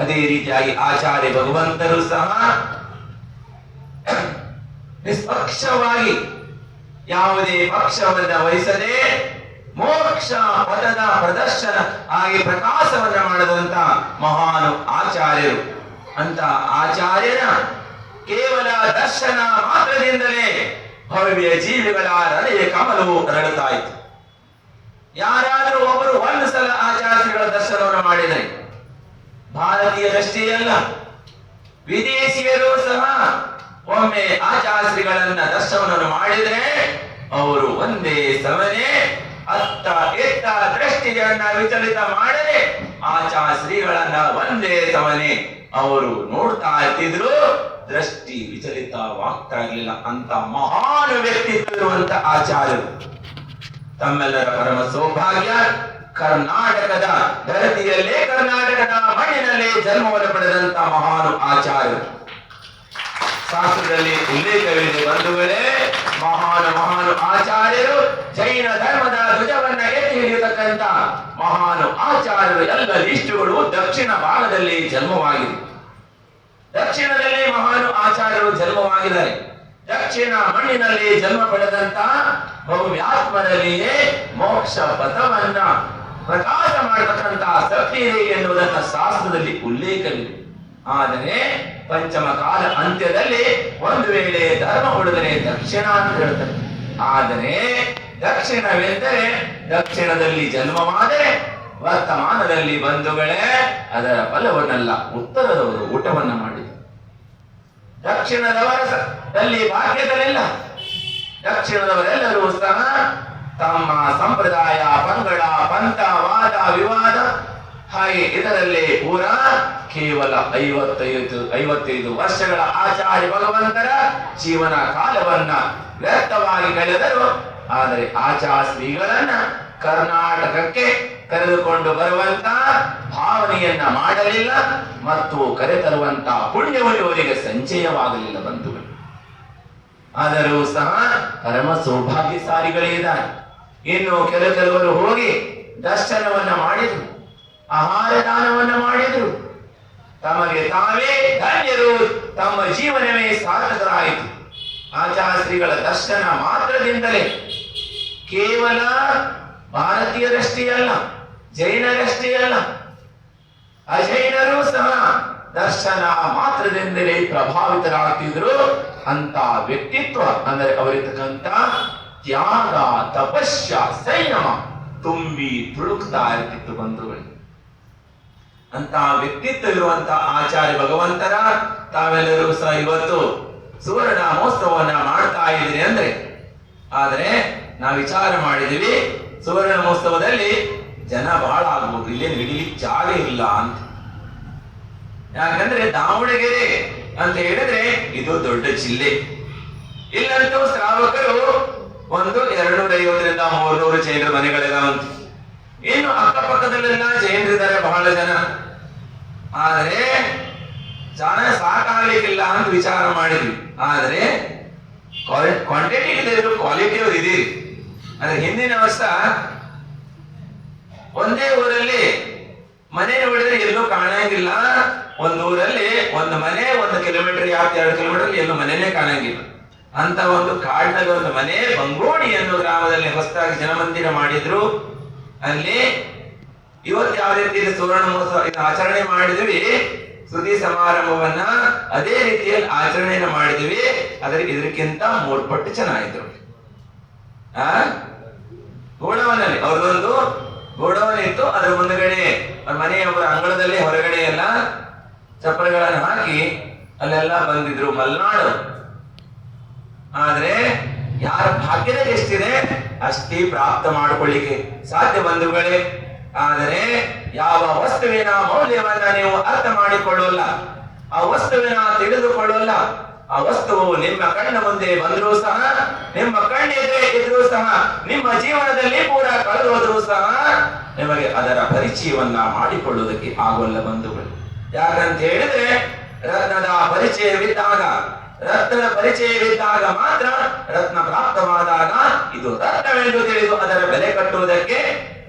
Speaker 1: ಅದೇ ರೀತಿಯಾಗಿ ಆಚಾರ್ಯ ಭಗವಂತರು ಸಹ ನಿಷ್ಪಕ್ಷವಾಗಿ ಯಾವುದೇ ಪಕ್ಷವನ್ನ ವಹಿಸದೆ ಮೋಕ್ಷ ಪದದ ಪ್ರದರ್ಶನ ಆಗಿ ಪ್ರಕಾಶವನ್ನ ಮಾಡಿದಂತ ಮಹಾನು ಆಚಾರ್ಯರು. ಅಂತ ಆಚಾರ್ಯರ ಕೇವಲ ದರ್ಶನ ಮಾತ್ರದಿಂದಲೇ ಭವ್ಯ ಜೀವಿಗಳ ಹೃದಯ ಕಮಲವು ಅರಳುತ್ತಾ ಇತ್ತು. ಯಾರಾದರೂ ಒಬ್ಬರು ಒಂದು ಸಲ ಆಚಾರ್ಯಗಳ ದರ್ಶನವನ್ನು ಮಾಡಿದರೆ ಭಾರತೀಯರಷ್ಟೇ ಅಲ್ಲ, ವಿದೇಶಿಯರು ಸಹ ಒಮ್ಮೆ ಆಚಾರ್ಯಗಳನ್ನ ದರ್ಶನವನ್ನು ಮಾಡಿದರೆ ಅವರು ಒಂದೇ ಸಮನೆ ಅತ್ತ ಎತ್ತ ದೃಷ್ಟಿಯನ್ನ ವಿಚಲಿತ ಮಾಡದೆ ಆಚಾರ್ಯಗಳನ್ನ ಒಂದೇ ಸಮನೆ ಅವರು ನೋಡ್ತಾ ಇರ್ತಿದ್ರು, ದೃಷ್ಟಿ ವಿಚಲಿತವಾಗ್ತಾ ಇರಲಿಲ್ಲ. ಅಂತ ಮಹಾನ್ ವ್ಯಕ್ತಿತ್ವ ಇರುವಂತ ಆಚಾರ್ಯರು. ತಮ್ಮೆಲ್ಲರ ಪರಮ ಸೌಭಾಗ್ಯ, ಕರ್ನಾಟಕದ ಧರತಿಯಲ್ಲೇ ಕರ್ನಾಟಕದ ಮಣ್ಣಿನಲ್ಲೇ ಜನ್ಮವನ್ನು ಪಡೆದಂತ ಮಹಾನು ಆಚಾರ್ಯರು. ಶಾಸ್ತ್ರದಲ್ಲಿ ಉಲ್ಲೇಖವಿದೆ ಬಂಧುಗಳೇ, ಮಹಾನು ಆಚಾರ್ಯರು ಜೈನ ಧರ್ಮದ ಧ್ವಜವನ್ನ ಎತ್ತಿ ಹಿಡಿಯತಕ್ಕಂತ ಮಹಾನು ಆಚಾರ್ಯರು ಎಲ್ಲ ಲಿಸ್ಟುಗಳು ದಕ್ಷಿಣ ಭಾಗದಲ್ಲಿ ಜನ್ಮವಾಗಿದೆ. ದಕ್ಷಿಣದಲ್ಲಿ ಮಹಾನು ಆಚಾರ್ಯರು ಜನ್ಮವಾಗಿದ್ದಾರೆ. ದಕ್ಷಿಣ ಮಣ್ಣಿನಲ್ಲಿ ಜನ್ಮ ಪಡೆದಂತ ಭವ್ಯಾತ್ಮರಲ್ಲಿಯೇ ಮೋಕ್ಷ ಪಥವನ್ನ ಪ್ರಕಾಶ ಮಾಡತಕ್ಕಂತ ಶಕ್ತಿ ಇದೆ ಎನ್ನುವುದನ್ನ ಶಾಸ್ತ್ರದಲ್ಲಿ ಉಲ್ಲೇಖವಿದೆ. ಆದರೆ ಪಂಚಮ ಕಾಲ ಅಂತ್ಯದಲ್ಲಿ ಒಂದು ವೇಳೆ ಧರ್ಮ ಉಳಿದರೆ ದಕ್ಷಿಣ ಅಂತ ಹೇಳ್ತಾರೆ. ಆದರೆ ದಕ್ಷಿಣವೆಂದರೆ ದಕ್ಷಿಣದಲ್ಲಿ ಜನ್ಮವಾದರೆ ವರ್ತಮಾನದಲ್ಲಿ ಬಂಧುಗಳೇ ಅದರ ಫಲವನ್ನಲ್ಲ ಉತ್ತರದವರು ಊಟವನ್ನ ಮಾಡಿದರು. ದಕ್ಷಿಣದವರಲ್ಲಿ ಭಾಗ್ಯದಲ್ಲಿಲ್ಲ. ದಕ್ಷಿಣದವರೆಲ್ಲರೂ ಸಹ ತಮ್ಮ ಸಂಪ್ರದಾಯ, ಪಂಗಡ, ಪಂಥ, ವಾದ ವಿವಾದ ಹಾಗೆ ಇದರಲ್ಲಿ ಪೂರಾ ಕೇವಲ 55 ವರ್ಷಗಳ ಆಚಾರ್ಯ ಭಗವಂತರ ಜೀವನ ಕಾಲವನ್ನ ವ್ಯರ್ಥವಾಗಿ ಕಳೆದರು. ಆದರೆ ಆಚಾರ್ಯ ಶ್ರೀಗಳನ್ನ ಕರ್ನಾಟಕಕ್ಕೆ ಕರೆದುಕೊಂಡು ಬರುವಂತ ಭಾವನೆಯನ್ನ ಮಾಡಲಿಲ್ಲ ಮತ್ತು ಕರೆತರುವಂತ ಪುಣ್ಯವು ಇವರಿಗೆ ಸಂಚಯವಾಗಲಿಲ್ಲ ಬಂಧುಗಳು. ಆದರೂ ಸಹ ಪರಮ ಸೌಭಾಗ್ಯಶಾಲಿಗಳಿದ್ದಾರೆ. ಇನ್ನು ಕೆಲವರು ಹೋಗಿ ದರ್ಶನವನ್ನ ಮಾಡಿದ್ರು, ಆಹಾರ ದಾನವನ್ನ ಮಾಡಿದ್ರು, ತಮಗೆ ತಾವೇ ಧನ್ಯರು, ತಮ್ಮ ಜೀವನವೇ ಸಾರ್ಥಕರಾಯಿತು. ಆಚಾರ್ಯ ಶ್ರೀಗಳ ದರ್ಶನ ಮಾತ್ರದಿಂದಲೇ ಕೇವಲ ಭಾರತೀಯರಷ್ಟೇ ಅಲ್ಲ, ಜೈನರಷ್ಟೇ ಅಲ್ಲ, ಅಜೈನರು ಸಹ ದರ್ಶನ ಮಾತ್ರದಿಂದಲೇ ಪ್ರಭಾವಿತರಾಗ್ತಿದ್ರು. ಅಂತ ವ್ಯಕ್ತಿತ್ವ ಅಂದರೆ ಅವರಿರ್ತಕ್ಕಂಥ ತ್ಯಾಗ, ತಪಸ್ಯ, ಸಂಯಮ ತುಂಬಿ ತುಳುಕ್ತಾ ಇರ್ತಿತ್ತು ಬಂಧುಗಳಿಗೆ. ಅಂತ ವ್ಯಕ್ತಿತ್ವ ಇರುವಂತ ಆಚಾರ್ಯ ಭಗವಂತರ ತಾವೆಲ್ಲರೂ ಸಹ ಇವತ್ತು ಸುವರ್ಣ ಮಹೋತ್ಸವವನ್ನ ಮಾಡ್ತಾ ಇದ್ದೀರಿ ಅಂದ್ರೆ, ಆದ್ರೆ ನಾವು ವಿಚಾರ ಮಾಡಿದೀವಿ ಸುವರ್ಣ ಮಹೋತ್ಸವದಲ್ಲಿ ಜನ ಬಹಳ ಆಗ್ಬೋದು, ಇಲ್ಲೇನು ಹಿಡಿಲಿಕ್ಕೆ ಜಾಗ ಇಲ್ಲ ಅಂತ. ಯಾಕಂದ್ರೆ ದಾವಣಗೆರೆ ಅಂತ ಹೇಳಿದ್ರೆ ಇದು ದೊಡ್ಡ ಜಿಲ್ಲೆ. ಇಲ್ಲಂತೂ ಶ್ರಾವಕರು ಒಂದು 250ರಿಂದ 300 ಜೈನರ ಮನೆಗಳಿದಾವಂತ. ಇನ್ನು ಅಕ್ಕಪಕ್ಕದಲ್ಲೆಲ್ಲ ಜೈನರಿದ್ದಾರೆ ಬಹಳ ಜನ. ಆದ್ರೆ ಜನ ಸಾಕಾಗ್ಲಿಕ್ಕಿಲ್ಲ ಅಂತ ವಿಚಾರ ಮಾಡಿದ್ವಿ. ಆದ್ರೆ ಕ್ವಾಂಟಿಟಿ ಇಲ್ಲದಿದ್ರು ಕ್ವಾಲಿಟಿ ಅವ್ರು ಇದೀರಿ. ಅಂದ್ರೆ ಹಿಂದಿನ ವರ್ಷ ಒಂದೇ ಊರಲ್ಲಿ ಮನೆ ನೋಡಿದ್ರೆ ಎಲ್ಲೂ ಕಾಣಂಗಿಲ್ಲ. ಒಂದು ಊರಲ್ಲಿ ಒಂದು ಮನೆ 1 ಕಿಲೋಮೀಟರ್ 2 ಕಿಲೋಮೀಟರ್ ಎಲ್ಲೂ ಮನೆನೇ ಕಾಣಂಗಿಲ್ಲ. ಅಂತ ಒಂದು ಕಾಡಿನಲ್ಲಿ ಒಂದು ಮನೆ ಬಂಗೋಡಿ ಅನ್ನೋ ಗ್ರಾಮದಲ್ಲಿ ಹೊಸದಾಗಿ ಜನಮಂದಿರ ಮಾಡಿದ್ರು. ಅಲ್ಲಿ ಇವತ್ತು ಯಾವ ರೀತಿ ಸುವರ್ಣ ಮಹೋತ್ಸವ ಆಚರಣೆ ಮಾಡಿದ್ವಿ, ಸುದ್ದಿ ಸಮಾರಂಭವನ್ನ ಅದೇ ರೀತಿಯಲ್ಲಿ ಆಚರಣೆಯನ್ನ ಮಾಡಿದ್ವಿ. ಆದ್ರೆ ಇದಕ್ಕಿಂತ 3 ಪಟ್ಟು ಚೆನ್ನಾಗಿದ್ರು. ಗೋಡವನಲ್ಲಿ ಅವ್ರದೊಂದು ಗೋಡವನ್ ಇತ್ತು. ಅದರ ಮುಂದಗಡೆ ಮನೆಯವರ ಅಂಗಳದಲ್ಲಿ ಹೊರಗಡೆ ಎಲ್ಲ ಚಪ್ಪರಗಳನ್ನು ಹಾಕಿ ಅಲ್ಲೆಲ್ಲ ಬಂದಿದ್ರು ಮಲ್ನಾಡು. ಆದ್ರೆ ಯಾರ ಭಾಗ್ಯದಲ್ಲಿ ಎಷ್ಟಿದೆ ಅಷ್ಟೇ ಪ್ರಾಪ್ತ ಮಾಡಿಕೊಳ್ಳಿಕ್ಕೆ ಸಾಧ್ಯ ಬಂಧುಗಳೇ. ಆದರೆ ಯಾವ ವಸ್ತುವಿನ ಮೌಲ್ಯವನ್ನ ನೀವು ಅರ್ಥ ಮಾಡಿಕೊಳ್ಳೋಲ್ಲ, ಆ ವಸ್ತುವಿನ ತಿಳಿದುಕೊಳ್ಳೋಲ್ಲ, ಆ ವಸ್ತುವು ನಿಮ್ಮ ಕಣ್ಣ ಮುಂದೆ ಬಂದರೂ ಸಹ, ನಿಮ್ಮ ಕಣ್ಣೆದುರೇ ಇದ್ರೂ ಸಹ, ನಿಮ್ಮ ಜೀವನದಲ್ಲಿ ಪೂರ ಕಳೆದೋದ್ರೂ ಸಹ ನಿಮಗೆ ಅದರ ಪರಿಚಯವನ್ನ ಮಾಡಿಕೊಳ್ಳುವುದಕ್ಕೆ ಆಗೋಲ್ಲ ಬಂಧುಗಳು. ಯಾಕಂತ ಹೇಳಿದ್ರೆ ರತ್ನದ ಪರಿಚಯವಿದ್ದಾಗ ಮಾತ್ರ ರತ್ನ ಪ್ರಾಪ್ತವಾದಾಗ ಇದು ರತ್ನವೆಂದು ತಿಳಿದು ಅದರ ಬೆಲೆ ಕಟ್ಟುವುದಕ್ಕೆ,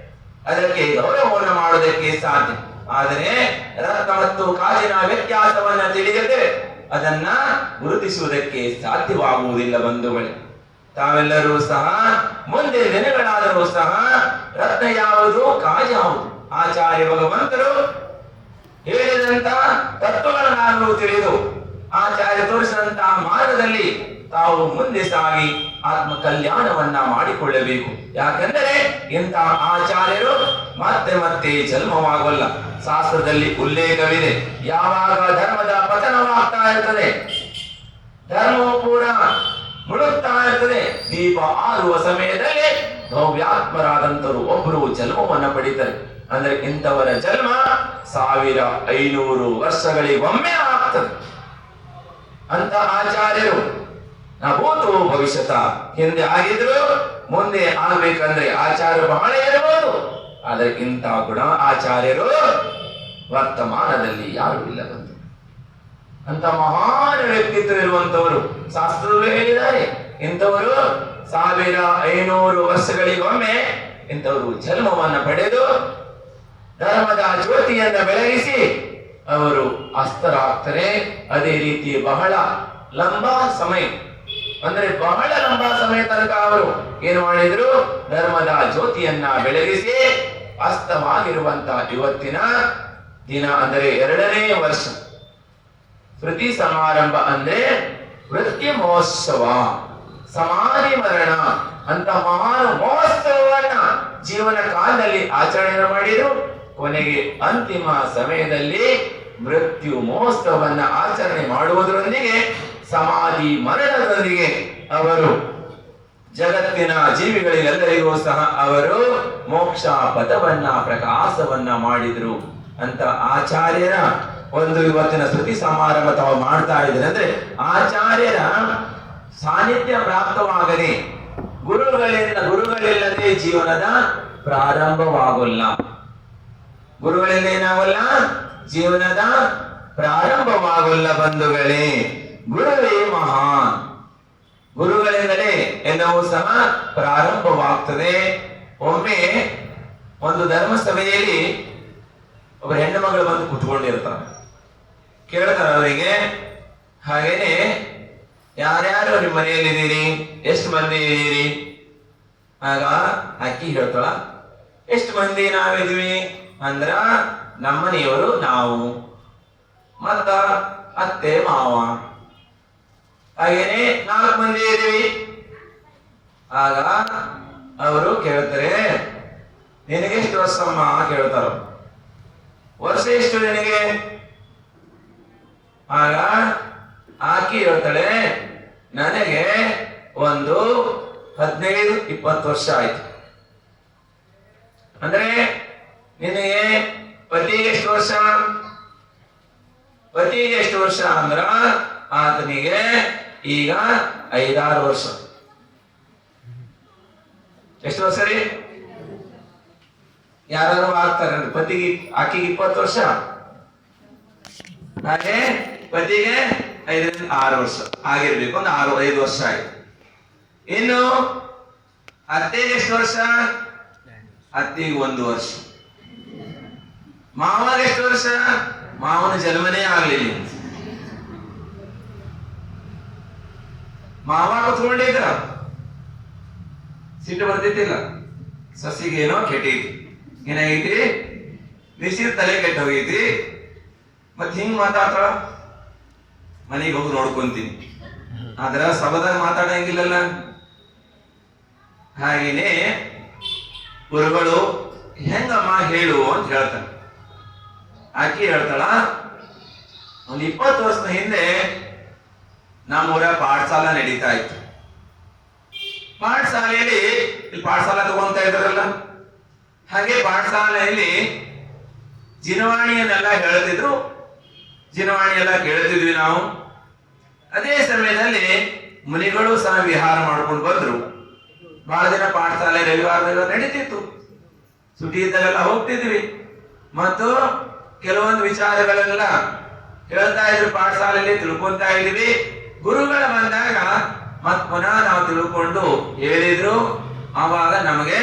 Speaker 1: ಅದಕ್ಕೆ ಗೌರವವನ್ನು ಮಾಡುವುದಕ್ಕೆ ಸಾಧ್ಯ. ಆದರೆ ರತ್ನ ಮತ್ತು ಕಾಜಿನ ವ್ಯತ್ಯಾಸವನ್ನ ತಿಳಿಯದೆ ಅದನ್ನ ಗುರುತಿಸುವುದಕ್ಕೆ ಸಾಧ್ಯವಾಗುವುದಿಲ್ಲ ಬಂಧುಗಳೇ. ತಾವೆಲ್ಲರೂ ಸಹ ಮುಂದೆ ದಿನಗಳಾದರೂ ಸಹ ರತ್ನ ಯಾವುದು ಕಾಜ ಯಾವುದು ಆಚಾರ್ಯ ಭಗವಂತರು ಹೇಳಿದಂತ ತತ್ವಗಳನ್ನಾದರೂ ತಿಳಿದು ಆಚಾರ್ಯ ತೋರಿಸಿದಂತಹ ಮಾರ್ಗದಲ್ಲಿ ತಾವು ಮುಂದೆ ಸಾಗಿ ಆತ್ಮ ಕಲ್ಯಾಣವನ್ನ ಮಾಡಿಕೊಳ್ಳಬೇಕು. ಯಾಕೆಂದರೆ ಇಂತಹ ಆಚಾರ್ಯರು ಮತ್ತೆ ಮತ್ತೆ ಜನ್ಮವಾಗಲ್ಲ. ಶಾಸ್ತ್ರದಲ್ಲಿ ಉಲ್ಲೇಖವಿದೆ, ಯಾವಾಗ ಧರ್ಮದ ಪತನವಾಗ್ತಾ ಇರ್ತದೆ, ಧರ್ಮವು ಪೂರ ಮುಳುಗ್ತಾ ಇರ್ತದೆ, ದೀಪ ಆರುವ ಸಮಯದಲ್ಲಿ ಭವ್ಯಾತ್ಮರಾದಂತರು ಒಬ್ಬರು ಜನ್ಮವನ್ನ ಪಡಿತಾರೆ. ಅಂದ್ರೆ ಇಂಥವರ ಜನ್ಮ 1500 ವರ್ಷಗಳಿಗೊಮ್ಮೆ ಆಗ್ತದೆ. ಅಂತ ಆಚಾರ್ಯರು ನಭೂತು ಭವಿಷ್ಯತ, ಹಿಂದೆ ಆಗಿದ್ರು ಮುಂದೆ ಆಗ್ಬೇಕಂದ್ರೆ ಆಚಾರ್ಯರು ಬಹಳ ಇರಬಹುದು, ಆದ್ರೆ ಇಂಥ ಗುಣ ಆಚಾರ್ಯರು ವರ್ತಮಾನದಲ್ಲಿ ಯಾರು ಇಲ್ಲ ಬಂತು. ಅಂತ ಮಹಾನ್ ವ್ಯಕ್ತಿತ್ವ ಇರುವಂತವರು ಶಾಸ್ತ್ರದಲ್ಲೂ ಹೇಳಿದ್ದಾರೆ, ಇಂಥವರು 1500 ವರ್ಷಗಳಿಗೊಮ್ಮೆ ಇಂಥವರು ಜನ್ಮವನ್ನ ಪಡೆದು ಧರ್ಮದ ಜ್ಯೋತಿಯನ್ನ ಬೆಳಗಿಸಿ ಅವರು ಅಸ್ತರಾಗ್ತಾರೆ. ಅದೇ ರೀತಿ ಬಹಳ ಲಂಬಾ ಸಮಯ, ಅಂದ್ರೆ ಬಹಳ ಲಂಬಾ ಸಮಯ ತನಕ ಅವರು ಏನು ಮಾಡಿದ್ರು, ಧರ್ಮದ ಜ್ಯೋತಿಯನ್ನ ಬೆಳಗಿಸಿ ಅಸ್ತವಾಗಿರುವಂತ ಇವತ್ತಿನ ದಿನ ಅಂದರೆ 2ನೇ ವರ್ಷ ಸ್ಮೃತಿ ಸಮಾರಂಭ ಅಂದ್ರೆ ಮೃತ್ಯು ಮಹೋತ್ಸವ, ಸಮಾಧಿ ಮರಣ ಅಂತ ಮಹಾನ್ ಮಹೋತ್ಸವವನ್ನ ಜೀವನ ಕಾಲದಲ್ಲಿ ಆಚರಣೆ ಮಾಡಿದ್ರು. ಕೊನೆಗೆ ಅಂತಿಮ ಸಮಯದಲ್ಲಿ ಮೃತ್ಯು ಮಹೋತ್ಸವವನ್ನ ಆಚರಣೆ ಮಾಡುವುದರೊಂದಿಗೆ ಸಮಾಧಿ ಮರಣದೊಂದಿಗೆ ಅವರು ಜಗತ್ತಿನ ಜೀವಿಗಳಿಗೆಲ್ಲರಿಗೂ ಸಹ ಅವರು ಮೋಕ್ಷ ಪದವನ್ನ ಪ್ರಕಾಶವನ್ನ ಮಾಡಿದ್ರು. ಅಂತ ಆಚಾರ್ಯರ ಒಂದು ಇವತ್ತಿನ ಸ್ತುತಿ ಸಮಾರಂಭ ತಾವು ಮಾಡ್ತಾ ಇದ್ದಾರೆ. ಅಂದ್ರೆ ಆಚಾರ್ಯರ ಸಾನ್ನಿಧ್ಯ ಪ್ರಾಪ್ತವಾಗದೆ ಗುರುಗಳಿಲ್ಲದೆ ಜೀವನದ ಪ್ರಾರಂಭವಾಗಲ್ಲ. ಗುರುಗಳಿಂದ ಏನಾಗಲ್ಲ, ಜೀವನದ ಪ್ರಾರಂಭವಾಗಲ್ಲ ಬಂಧುಗಳೇ. ಗುರುವೇ ಮಹಾನ್, ಗುರುಗಳಿಂದಲೇ ಎಲ್ಲವೂ ಸಹ ಪ್ರಾರಂಭವಾಗ್ತದೆ. ಒಮ್ಮೆ ಒಂದು ಧರ್ಮಸಭೆಯಲ್ಲಿ ಒಬ್ಬ ಹೆಣ್ಣು ಮಗಳು ಬಂದು ಕುತ್ಕೊಂಡಿರ್ತಾರೆ. ಕೇಳ್ತಾರೆ ಅವರಿಗೆ, ಹಾಗೇನೆ ಯಾರ್ಯಾರು ನಿಮ್ಮ ಮನೆಯಲ್ಲಿದ್ದೀರಿ, ಎಷ್ಟು ಮಂದಿ ಇದ್ದೀರಿ? ಆಗ ಅಕ್ಕಿ ಹೇಳ್ತಾಳ, ಎಷ್ಟು ಮಂದಿ ನಾವಿದ್ವಿ ಅಂದ್ರ ನಮ್ಮನೆಯವರು ನಾವು ಮತ್ತ ಅತ್ತೆ ಮಾವ, ಹಾಗೇನೆ 4 ಮಂದಿ ಇದೀವಿ. ಆಗ ಅವರು ಕೇಳ್ತಾರೆ, ನಿನಗೆ ಎಷ್ಟು ವರ್ಷಮ್ಮ ಕೇಳ್ತಾರ, ವರ್ಷ ಎಷ್ಟು ನಿನಗೆ? ಆಗ ಆಕಿ ಹೇಳ್ತಾಳೆ, ನನಗೆ ಒಂದು 15-20 ವರ್ಷ ಆಯ್ತು. ಅಂದ್ರೆ ನಿನಗೆ ಪತಿಗೆ ಎಷ್ಟು ವರ್ಷ? ಪತಿಗೆ ಎಷ್ಟು ವರ್ಷ ಅಂದ್ರ ಆತನಿಗೆ ಈಗ 5-6 ವರ್ಷ. ಎಷ್ಟು ವರ್ಷ ರೀ? ಯಾರು ಆಗ್ತಾರೆ ಪತಿಗೆ, ಆಕಿಗೆ 20 ವರ್ಷ, ಹಾಗೆ ಪತಿಗೆ 5-6 ವರ್ಷ ಆಗಿರ್ಬೇಕು. ಒಂದು 6-5 ವರ್ಷ ಆಯ್ತು. ಇನ್ನು ಅತ್ತೆಗೆ ಎಷ್ಟು ವರ್ಷ? ಅತ್ತೆಗೆ 1 ವರ್ಷ. ಮಾವಗೆ ಎಷ್ಟು ವರ್ಷ? ಮಾವನ ಜನ್ಮನೇ ಆಗ್ಲಿಲ್ಲ. ಮಾವ ಕುತ್ಕೊಂಡಿದ್ರ ಸಿಟ್ಟು ಬರ್ತಿದ್ದಿಲ್ಲ. ಸಸಿಗೆ ಏನೋ ಕೆಟ್ಟೈತಿ, ಏನಾಗೈತಿ? ಬಿಸಿಲು ತಲೆ ಕೆಟ್ಟ ಹೋಗೈತಿ. ಮತ್ ಹಿಂಗ್ ಮಾತಾಡ್ತಾಳ, ಮನೆಗೆ ಹೋಗಿ ನೋಡ್ಕೊಂತೀನಿ. ಆದ್ರ ಸಭದಾಗ ಮಾತಾಡಂಗಿಲ್ಲಲ್ಲ. ಹಾಗೇನೆ ಗುರುಗಳು ಹೆಂಗಮ್ಮ ಹೇಳು ಅಂತ ಹೇಳ್ತಾನೆ. ಆಕಿ ಹೇಳ್ತಾಳ, ಒಂದು 20 ವರ್ಷದ ಹಿಂದೆ ನಮ್ಮೂರ ಪಾಠಶಾಲ ನಡೀತಾ ಇತ್ತು. ಪಾಠಶಾಲೆಯಲ್ಲಿ ಇಲ್ಲಿ ಪಾಠಶಾಲ ತಗೊಂತ ಇದ್ದಾರಲ್ಲ, ಹಾಗೆ ಪಾಠಶಾಲೆಯಲ್ಲಿ ಜಿನವಾಣಿಯನ್ನೆಲ್ಲ ಹೇಳ್ತಿದ್ರು, ಜಿನವಾಣಿ ಎಲ್ಲ ಕೇಳ್ತಿದ್ವಿ ನಾವು. ಅದೇ ಸಮಯದಲ್ಲಿ ಮುನಿಗಳು ಸಹ ವಿಹಾರ ಮಾಡ್ಕೊಂಡು ಬಂದ್ರು. ಬಹಳ ದಿನ ಪಾಠಶಾಲೆ ರವಿವಾರ ನಡೀತಿತ್ತು, ಸುಟಿ ಇದ್ದಾಗೆಲ್ಲ ಹೋಗ್ತಿದ್ವಿ ಮತ್ತು ಕೆಲವೊಂದು ವಿಚಾರಗಳೆಲ್ಲ ಹೇಳ್ತಾ ಇದ್ರು, ಪಾಠಶಾಲೆಯಲ್ಲಿ ತಿಳ್ಕೊಂತಾ ಇದ್ವಿ. ಗುರುಗಳ ಬಂದಾಗ ಮತ್ ಪುನಃ ನಾವು ತಿಳ್ಕೊಂಡು ಹೇಳಿದ್ರು. ಆವಾಗ ನಮಗೆ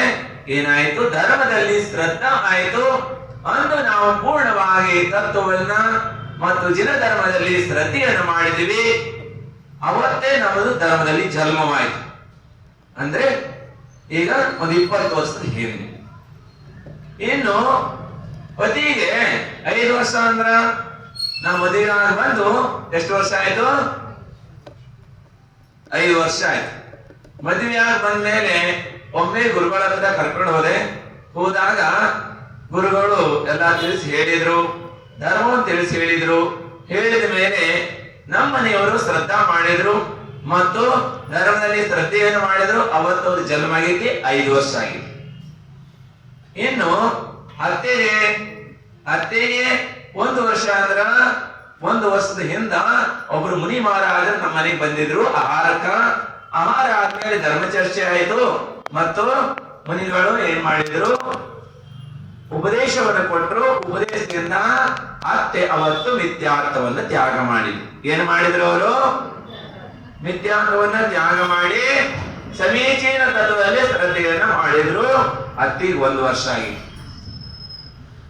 Speaker 1: ಏನಾಯ್ತು, ಧರ್ಮದಲ್ಲಿ ಶ್ರದ್ಧಾ ಆಯ್ತು. ಅಂದು ನಾವು ಪೂರ್ಣವಾಗಿ ತತ್ವವನ್ನ ಮತ್ತು ಜಿನ ಧರ್ಮದಲ್ಲಿ ಶ್ರದ್ಧೆಯನ್ನು ಮಾಡಿದ್ವಿ, ಅವತ್ತೇ ನಮ್ಮದು ಧರ್ಮದಲ್ಲಿ ಜನ್ಮವಾಯಿತು. ಅಂದ್ರೆ ಈಗ ಒಂದು 20 ವರ್ಷದ ಹಿಂದೆ. ಇನ್ನು ಪತಿಗೆ 5 ವರ್ಷ ಅಂದ್ರ ನಾವು ಮದುವೆ ಬಂದು ಎಷ್ಟು ವರ್ಷ ಆಯ್ತು? 5 ವರ್ಷ ಆಯ್ತು. ಮದುವೆ ಆಗಿ ಬಂದ್ಮೇಲೆ ಒಮ್ಮೆ ಗುರುಗಳ ಹತ್ರ ಕರ್ಕೊಂಡು ಹೋದಾಗ ಗುರುಗಳು ಎಲ್ಲ ತಿಳಿಸಿ ಹೇಳಿದ್ರು, ಧರ್ಮವನ್ನು ತಿಳಿಸಿ ಹೇಳಿದ್ರು. ಹೇಳಿದ ಮೇಲೆ ನಮ್ಮ ಮನೆಯವರು ಶ್ರದ್ಧಾ ಮಾಡಿದ್ರು ಮತ್ತು ಧರ್ಮದಲ್ಲಿ ಶ್ರದ್ಧೆಯನ್ನು ಮಾಡಿದ್ರು. ಅವತ್ತು ಅವ್ರ ಜನ್ಮ ಆಗೈತಿ, 5 ವರ್ಷ ಆಗಿದೆ. ಇನ್ನು ಅತ್ತೆಗೆ 1 ವರ್ಷ ಅಂದ್ರ 1 ವರ್ಷದ ಹಿಂದ ಒಬ್ರು ಮುನಿ ಮಹಾರಾಜರು ನಮ್ಮ ಮನೆಗೆ ಬಂದಿದ್ರು ಆಹಾರ ಆದ್ಮೇಲೆ ಧರ್ಮ ಚರ್ಚೆ ಆಯಿತು ಮತ್ತು ಮುನಿಗಳು ಏನ್ ಮಾಡಿದ್ರು, ಉಪದೇಶವನ್ನು ಕೊಟ್ಟರು. ಉಪದೇಶದಿಂದ ಅತ್ತೆ ಅವತ್ತು ಮಿಥ್ಯಾರ್ಥವನ್ನು ತ್ಯಾಗ ಮಾಡಿದ್ರು. ಏನ್ ಮಾಡಿದ್ರು ಅವರು? ಮಿಥ್ಯಾರ್ಥವನ್ನ ತ್ಯಾಗ ಮಾಡಿ ಸಮೀಚೀನ ತತ್ವದಲ್ಲಿ ಶ್ರದ್ಧೆಯನ್ನ ಮಾಡಿದ್ರು. ಅತ್ತಿಗೆ 1 ವರ್ಷ ಆಗಿತ್ತು.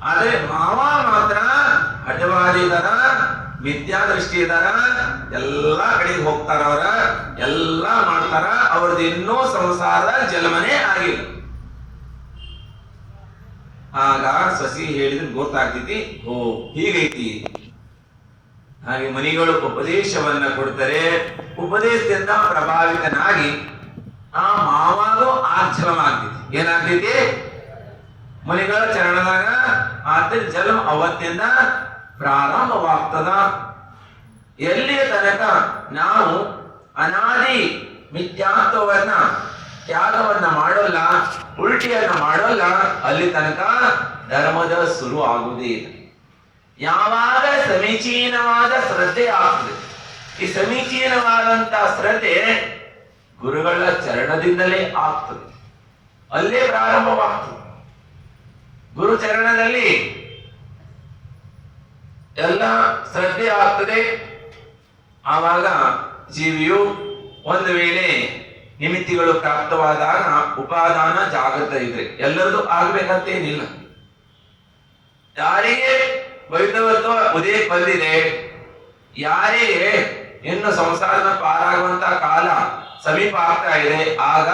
Speaker 1: ಆದ್ರೆ ಮಾವ ಮಾತ್ರ ಅಡ್ಡವಾದಿ ಇದಾರ, ಮಿಥ್ಯಾ ದೃಷ್ಟಿ ಇದಾರ, ಎಲ್ಲಾ ಕಡೆಗೆ ಹೋಗ್ತಾರ, ಎಲ್ಲಾ ಮಾಡ್ತಾರ. ಅವ್ರದ್ದು ಇನ್ನೂ ಸಂಸಾರದ ಜನ್ಮನೇ ಆಗಿಲ್ಲ. ಆಗ ಸಸಿ ಹೇಳಿದ್ರೆ ಗೊತ್ತಾಗ್ತೈತಿ, ಓ ಹೀಗೈತಿ. ಹಾಗೆ ಮನಿಗಳು ಉಪದೇಶವನ್ನ ಕೊಡ್ತಾರೆ. ಉಪದೇಶದಿಂದ ಪ್ರಭಾವಿತನಾಗಿ ಆ ಮಾವಾಗೂ ಆಚರಣ ಆಗ್ತೈತಿ. ಏನಾಗ್ತೈತಿ? ಮುನಿಗಳ ಚರಣದಾಗ ಆತನ ಜನ್ಮ ಅವತ್ತಿಂದ ಪ್ರಾರಂಭವಾಗ್ತದ. ಎಲ್ಲಿಯ ತನಕ ನಾವು ಅನಾದಿ ಮಿಥ್ಯಾತ್ವವನ್ನ ತ್ಯಾಗವನ್ನ ಮಾಡೋಲ್ಲ, ಉಲ್ಟಿಯನ್ನ ಮಾಡೋಲ್ಲ, ಅಲ್ಲಿ ತನಕ ಧರ್ಮದ ಶುರು ಆಗುವುದೇ ಇಲ್ಲ. ಯಾವಾಗ ಸಮೀಚೀನವಾದ ಶ್ರದ್ಧೆ ಆಗ್ತದೆ, ಈ ಸಮೀಚೀನವಾದಂತ ಶ್ರದ್ಧೆ ಗುರುಗಳ ಚರಣದಿಂದಲೇ ಆಗ್ತದೆ, ಅಲ್ಲೇ ಪ್ರಾರಂಭವಾಗ್ತದೆ. ಗುರು ಚರಣದಲ್ಲಿ ಎಲ್ಲ ಶ್ರದ್ಧೆ ಆಗ್ತದೆ. ಆವಾಗ ಜೀವಿಯು ಒಂದು ವೇಳೆ ನಿಮಿತ್ತಿಗಳು ಪ್ರಾಪ್ತವಾದಾಗ ಉಪಾದಾನ ಜಾಗೃತ ಇದ್ರೆ ಎಲ್ಲರದು ಆಗ್ಬೇಕಂತೇನಿಲ್ಲ. ಯಾರಿಗೆ ವೈದ್ಯವತ್ವ ಉದಯ ಬಂದಿದೆ, ಯಾರಿಗೆ ಇನ್ನು ಸಂಸಾರದ ಪಾರಾಗುವಂತ ಕಾಲ ಸಮೀಪ ಆಗ್ತಾ ಇದೆ, ಆಗ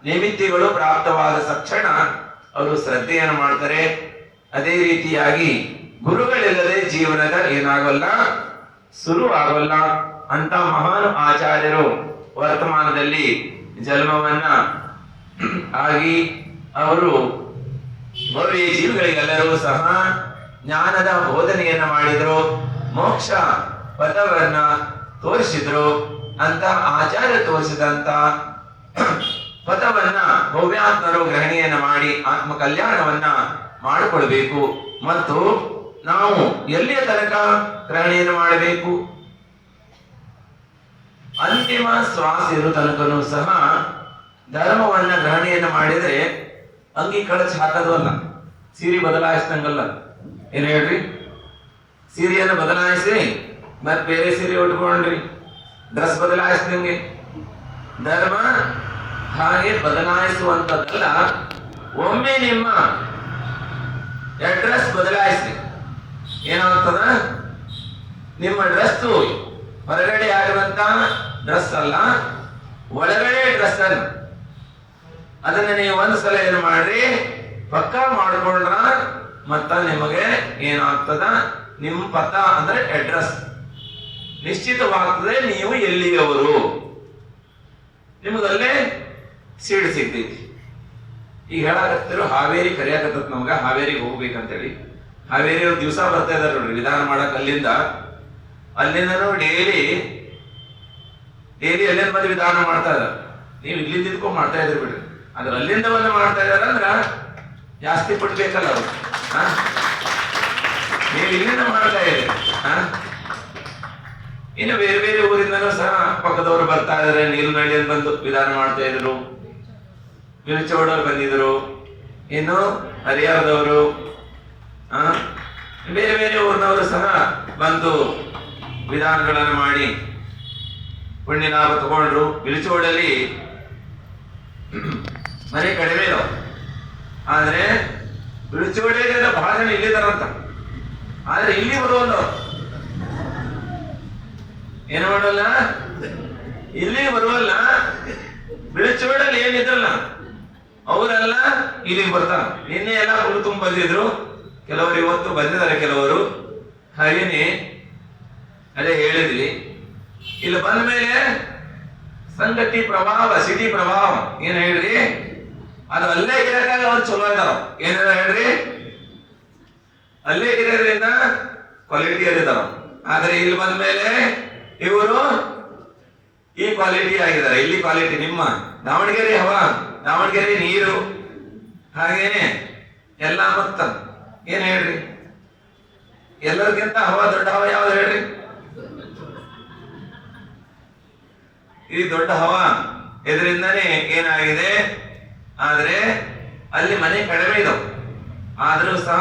Speaker 1: ನಿಮಿತ್ತಿಗಳು ಪ್ರಾಪ್ತವಾದ ತಕ್ಷಣ ಅವರು ಶ್ರದ್ಧೆಯನ್ನು ಮಾಡ್ತಾರೆ. ಅದೇ ರೀತಿಯಾಗಿ ಗುರುಗಳಿಲ್ಲದೆ ಜೀವನದ ಏನಾಗಲ್ಲ, ಶುರು ಆಗೋಲ್ಲ ಅಂತ ಮಹಾನ್ ಆಚಾರ್ಯರು ವರ್ತಮಾನದಲ್ಲಿ ಜನ್ಮವನ್ನ ಆಗಿ ಅವರು ಭವ್ಯ ಜೀವಿಗಳಿಗೆಲ್ಲರೂ ಸಹ ಜ್ಞಾನದ ಬೋಧನೆಯನ್ನ ಮಾಡಿದ್ರು, ಮೋಕ್ಷ ಪಥವನ್ನ ತೋರಿಸಿದ್ರು. ಅಂತ ಆಚಾರ್ಯ ತೋರಿಸಿದಂತ ಪಥವನ್ನ ಭವ್ಯಾತ್ಮರು ಗ್ರಹಣೆಯನ್ನ ಮಾಡಿ ಆತ್ಮ ಕಲ್ಯಾಣವನ್ನ ಮಾಡಿಕೊಳ್ಬೇಕು. ಮತ್ತು ನಾವು ಎಲ್ಲಿಯ ತನಕ ಗ್ರಹಣೆಯನ್ನು ಮಾಡಬೇಕು? ಅಂತಿಮ ಶ್ವಾಸ ಇರೋ ತನಕನೂ ಸಹ ಧರ್ಮವನ್ನ ಗ್ರಹಣೆಯನ್ನು ಮಾಡಿದ್ರೆ ಅಂಗಿ ಕಳಚಿ ಹಾಕೋದು ಅಲ್ಲ, ಸೀರೆ ಬದಲಾಯಿಸಿದಂಗಲ್ಲ. ಏನ್ ಹೇಳ್ರಿ? ಸೀರೆಯನ್ನು ಬದಲಾಯಿಸಿ ಮತ್ ಬೇರೆ ಸೀರೆ ಉಟ್ಕೊಂಡ್ರಿ, ಡ್ರೆಸ್ ಬದಲಾಯಿಸಿದಂಗೆ. ಧರ್ಮ ಹಾಗೆ ಬದಲಾಯಿಸುವಂತದ್ದಲ್ಲ. ಒಮ್ಮೆ ನಿಮ್ಮ ಅಡ್ರೆಸ್ ಬದಲಾಯಿಸಿ ಏನಾಗ್ತದ? ನಿಮ್ಮ ಡ್ರೆಸ್ ಹೊರಗಡೆ ಆಗಿರುವಂತ ಡ್ರೆಸ್ ಅಲ್ಲ, ಒಳಗಡೆ ಡ್ರೆಸ್ ಅಲ್ಲ. ಅದನ್ನ ನೀವು ಒಂದ್ಸಲ ಏನು ಮಾಡ್ರಿ, ಪಕ್ಕಾ ಮಾಡ್ಕೊಂಡ್ರ ಮತ್ತ ನಿಮಗೆ ಏನಾಗ್ತದ? ನಿಮ್ಮ ಪಥ ಅಂದ್ರೆ ಅಡ್ರೆಸ್ ನಿಶ್ಚಿತವಾಗ್ತದೆ. ನೀವು ಎಲ್ಲಿಯವರು ನಿಮಗಲ್ಲೇ ಸೀಡ್ ಸಿಗ್ತೈತಿ. ಈಗ ಹೇಳಕತ್ತಿರು ಹಾವೇರಿ ಕರಿಯಾಕತ್ತ ನಮ್ಗ ಹಾವೇರಿಗೆ ಹೋಗ್ಬೇಕಂತೇಳಿ. ಹಾವೇರಿ ದಿವಸ ಬರ್ತಾ ಇದಾರೆ ನೋಡ್ರಿ ವಿಧಾನ ಮಾಡಕ್. ಅಲ್ಲಿಂದನೂ ಡೈಲಿ ಅಲ್ಲಿಂದ ಬಂದು ವಿಧಾನ ಮಾಡ್ತಾ ಇದಾರೆ. ನೀವು ಇಲ್ಲಿಂದ ಇದ್ಕೊಂಡ್ ಮಾಡ್ತಾ ಇದ್ರಿ ಬಿಡ್ರಿ. ಆದ್ರೆ ಅಲ್ಲಿಂದ ಬಂದು ಮಾಡ್ತಾ ಇದಾರ ಅಂದ್ರ ಜಾಸ್ತಿ ಪಡ್ಬೇಕಲ್ಲ ಅವ್ರು. ನೀವು ಇಲ್ಲಿಂದ ಮಾಡ್ತಾ ಇದ್ರಿ. ಇನ್ನು ಬೇರೆ ಬೇರೆ ಊರಿಂದನೂ ಸಹ ಪಕ್ಕದವರು ಬರ್ತಾ ಇದಾರೆ. ನೀಲನಹಳ್ಳಿಯಲ್ಲಿ ಬಂದು ವಿಧಾನ ಮಾಡ್ತಾ ಇದ್ರು, ವಿರುಚೋಡವ್ರು ಬಂದಿದ್ರು, ಇನ್ನು ಹರಿಹರದವರು, ಬೇರೆ ಬೇರೆ ಊರಿನವರು ಸಹ ಬಂದು ವಿಧಾನಗಳನ್ನು ಮಾಡಿ ಪುಣ್ಯ ಲಾಭ ತಗೊಂಡ್ರು. ವಿರುಚೋಡಲ್ಲಿ ಮನೆ ಕಡಿಮೆ ಇದಾವ, ಆದ್ರೆ ವಿರುಚೋಡೆಗೆ ಬಹಳ ಜನ ಇಲ್ಲಿದಾರಂತ. ಆದ್ರೆ ಇಲ್ಲಿ ಬರೋಲ್ಲ. ಏನ್ ಮಾಡಲ್ಲ, ಇಲ್ಲಿ ಬರುವಲ್ಲ, ಬಿಳಿಚೋಡಲ್ಲಿ ಏನಿದ್ರಲ್ಲ ಅವರೆಲ್ಲ ಇಲ್ಲಿಗೆ ಬರ್ತಾರ. ನಿನ್ನೆ ಎಲ್ಲ ಹುಲ್ಲು ತುಂಬ ಬಂದಿದ್ರು, ಕೆಲವರು ಇವತ್ತು ಬಂದಿದ್ದಾರೆ ಕೆಲವರು. ಹಾಗೇನೆ ಅದೇ ಹೇಳಿದ್ವಿ, ಇಲ್ಲಿ ಬಂದ ಮೇಲೆ ಸಂಗತಿ ಪ್ರಭಾವ, ಸಿಟಿ ಪ್ರಭಾವ ಏನ್ ಹೇಳ್ರಿ, ಅದು ಅಲ್ಲೇ ಇರಕ್ಕಾಗ ಅವ್ರು ಚಲೋ ಇದಾರ. ಏನಾರ ಹೇಳ್ರಿ, ಅಲ್ಲೇ ಇರೋದ್ರಿಂದ ಕ್ವಾಲಿಟಿ ಇದಾರ. ಆದ್ರೆ ಇಲ್ಲಿ ಬಂದ ಮೇಲೆ ಇವರು ಈ ಕ್ವಾಲಿಟಿ ಆಗಿದ್ದಾರೆ. ಇಲ್ಲಿ ಕ್ವಾಲಿಟಿ ನಿಮ್ಮ ದಾವಣಗೆರೆ ಹವಾ, ದಾವಣಗೆರೆ ನೀರು, ಹಾಗೇನೆ ಎಲ್ಲ ಮತ್ತ ಏನ್ ಹೇಳ್ರಿ, ಎಲ್ಲರಿಗಿಂತ ಹವಾ ದೊಡ್ಡ ಹವಾ ಯಾವ್ದು ಹೇಳ್ರಿ? ಈ ದೊಡ್ಡ ಹವಾ. ಇದರಿಂದನೇ ಏನಾಗಿದೆ, ಆದ್ರೆ ಅಲ್ಲಿ ಮನೆ ಕಡಿಮೆ ಇದಾವ, ಆದ್ರೂ ಸಹ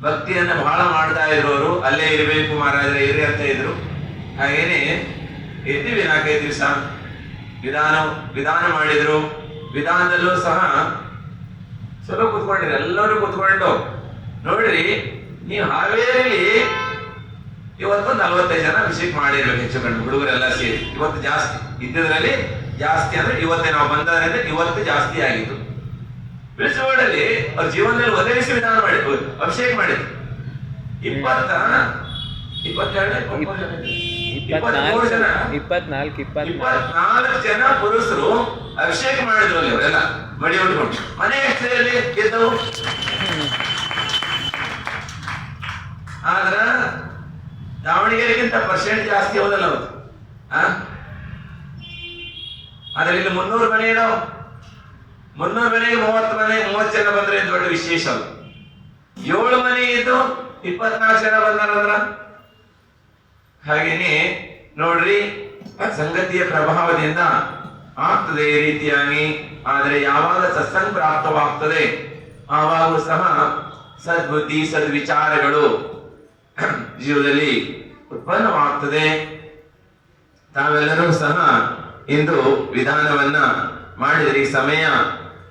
Speaker 1: ಭಕ್ತಿಯನ್ನ ಬಹಳ ಮಾಡ್ತಾ ಇದ್ರು ಅವರು. ಅಲ್ಲೇ ಇರಬೇಕು ಮಹಾರಾಜರ ಇರಿ ಅಂತ ಇದ್ರು. ಹಾಗೇನೆ ಇದ್ದೀವಿ 4-5 ದಿವಸ ವಿಧಾನ ಮಾಡಿದ್ರು. ವಿಧಾನದಲ್ಲೂ ಸಹ ಚಲೋ ಕೂತ್ಕೊಂಡಿರಿ, ಎಲ್ಲರೂ ಕೂತ್ಕೊಂಡು ನೋಡ್ರಿ. ನೀವು ಹಾವೇರಿಲಿ ಇವತ್ತು 45 ಜನ ಅಭಿಷೇಕ ಮಾಡಿರ್ಬೇಕು ಹೆಚ್ಚು ಕಡಿಮೆ, ಹುಡುಗರೆಲ್ಲ ಸೇರಿ. ಇವತ್ತು ಜಾಸ್ತಿ ಇದ್ದಿದ್ರಲ್ಲಿ ಜಾಸ್ತಿ ಅಂದ್ರೆ ಇವತ್ತೇ ನಾವು ಬಂದ್ರೆ ಇವತ್ತು ಜಾಸ್ತಿ ಆಗಿತ್ತು. ಬಿಳಿಸೋಡಲ್ಲಿ ಅವ್ರ ಜೀವನದಲ್ಲಿ ಒದಗಿಸಿ ವಿಧಾನ ಮಾಡಿ ಅಭಿಷೇಕ ಮಾಡಿದ್ರು. 24 ಜನ ಪುರುಷರು ಅಭಿಷೇಕ ಮಾಡಿದ್ರು ಅಲ್ಲಿ. ಅವರೆಲ್ಲ ಮಡಿ ಉಟ್ಕೊಂಡು ಮನೆ ಹೆಸರಲ್ಲಿ ಗೆದ್ದವು. ಆದ್ರ ದಾವಣಗೆರೆಗಿಂತ ಪರ್ಸೆಂಟ್ ಜಾಸ್ತಿ ಹೋದಲ್ಲ ಅವತ್ತು. ಆದ್ರೆ ಇಲ್ಲಿ 300 ಮನೆ ಇದಾವ. 300 ಮನೆಗೆ 30 ಮನೆ 30 ಜನ ಬಂದ್ರೆ ದೊಡ್ಡ ವಿಶೇಷ ಅಲ್ಲ. 7 ಮನೆ ಇದ್ದು 24 ಜನ ಬಂದಾರಂದ್ರ ಹಾಗೇನೆ ನೋಡ್ರಿ, ಸಂಗತಿಯ ಪ್ರಭಾವದಿಂದ ಆಗ್ತದೆ ಈ ರೀತಿಯಾಗಿ. ಆದ್ರೆ ಯಾವಾಗ ಸತ್ಸಂಗ ಪ್ರಾಪ್ತವಾಗ್ತದೆ ಆವಾಗೂ ಸಹ ಸದ್ಬುದ್ಧಿ ಸದ್ವಿಚಾರಗಳು ಜೀವನದಲ್ಲಿ ಉತ್ಪನ್ನವಾಗ್ತದೆ. ತಾವೆಲ್ಲರೂ ಸಹ ಇಂದು ವಿಧಾನವನ್ನ ಮಾಡಿದ್ರಿ ಸಮಯ.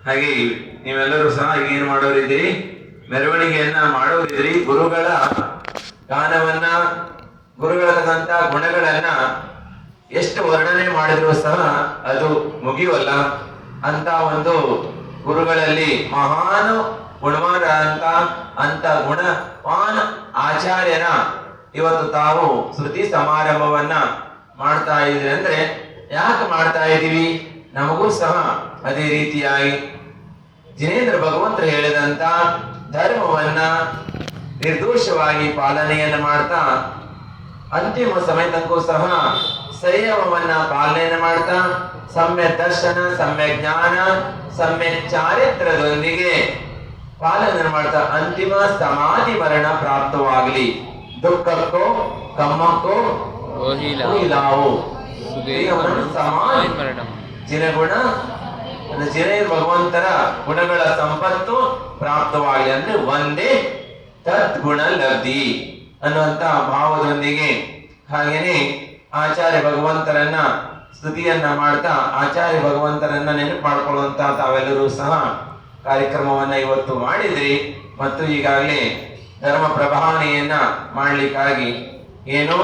Speaker 1: ಹಾಗೆ ನೀವೆಲ್ಲರೂ ಸಹ ಏನ್ ಮಾಡೋರಿದ್ದೀರಿ, ಮೆರವಣಿಗೆಯನ್ನ ಮಾಡೋರಿದ್ರಿ. ಗುರುಗಳ ಗಾನವನ್ನ, ಗುರುಗಳದಂತ ಗುಣಗಳನ್ನ ಎಷ್ಟು ವರ್ಣನೆ ಮಾಡಿದ್ರು ಸಹ ಅದು ಮುಗಿಯುವಲ್ಲ. ಅಂತ ಒಂದು ಗುರುಗಳಲ್ಲಿ ಮಹಾನ್ ಗುಣವಾದ ಅಂತ ಗುಣವಾನ್ ಆಚಾರ್ಯರ ಇವತ್ತು ತಾವು ಶ್ರುತಿ ಸಮಾರಂಭವನ್ನ ಮಾಡ್ತಾ ಇದ್ರಿ. ಅಂದ್ರೆ ಯಾಕೆ ಮಾಡ್ತಾ ಇದ್ದೀವಿ, ನಮಗೂ ಸಹ ಅದೇ ರೀತಿಯಾಗಿ ಜಿನೇಂದ್ರ ಭಗವಂತರು ಹೇಳಿದಂತ ಧರ್ಮವನ್ನ ನಿರ್ದೋಷವಾಗಿ ಪಾಲನೆಯನ್ನ ಮಾಡ್ತಾ ಅಂತಿಮ ಸಮಯಕ್ಕೂ ಸಹ ಸಂಯಮವನ್ನ ಪಾಲನೆಯನ್ನ ಮಾಡ್ತಾ ಸಮ್ಯಕ್ ದರ್ಶನ, ಸಮ್ಯಕ್ ಜ್ಞಾನ, ಸಮ್ಯಕ್ ಚಾರಿತ್ರದೊಂದಿಗೆ ಪಾಲನೆ ಮಾಡ್ತಾ ಅಂತಿಮ ಸಮಾಧಿ ಮರಣ ಪ್ರಾಪ್ತವಾಗಲಿ. ದುಃಖಕ್ಕೋ ಕಮ್ಮಕ್ಕೋ ಹೋಯಿಲಾವು ಸಮಾಧಿ ಜಿನಗುಣ ಜಿನೇ ಭಗವಂತರ ಗುಣಗಳ ಸಂಪತ್ತು ಪ್ರಾಪ್ತವಾಗಲಿ. ಅಂದ್ರೆ ಒಂದೇ ತದ್ಗುಣ ಲಬ್ಧಿ ಅನ್ನುವಂತ ಭಾವದೊಂದಿಗೆ ಹಾಗೇನೆ ಆಚಾರ್ಯ ಭಗವಂತರನ್ನ ಸ್ತುತಿಯನ್ನ ಮಾಡ್ತಾ ಆಚಾರ್ಯ ಭಗವಂತರನ್ನ ನೆನಪು ಮಾಡ್ಕೊಳ್ಳುವಂತ ತಾವೆಲ್ಲರೂ ಸಹ ಕಾರ್ಯಕ್ರಮವನ್ನ ಇವತ್ತು ಮಾಡಿದ್ರಿ. ಮತ್ತು ಈಗಾಗಲೇ ಧರ್ಮ ಪ್ರಭಾವನೆಯನ್ನ ಮಾಡ್ಲಿಕ್ಕಾಗಿ ಏನು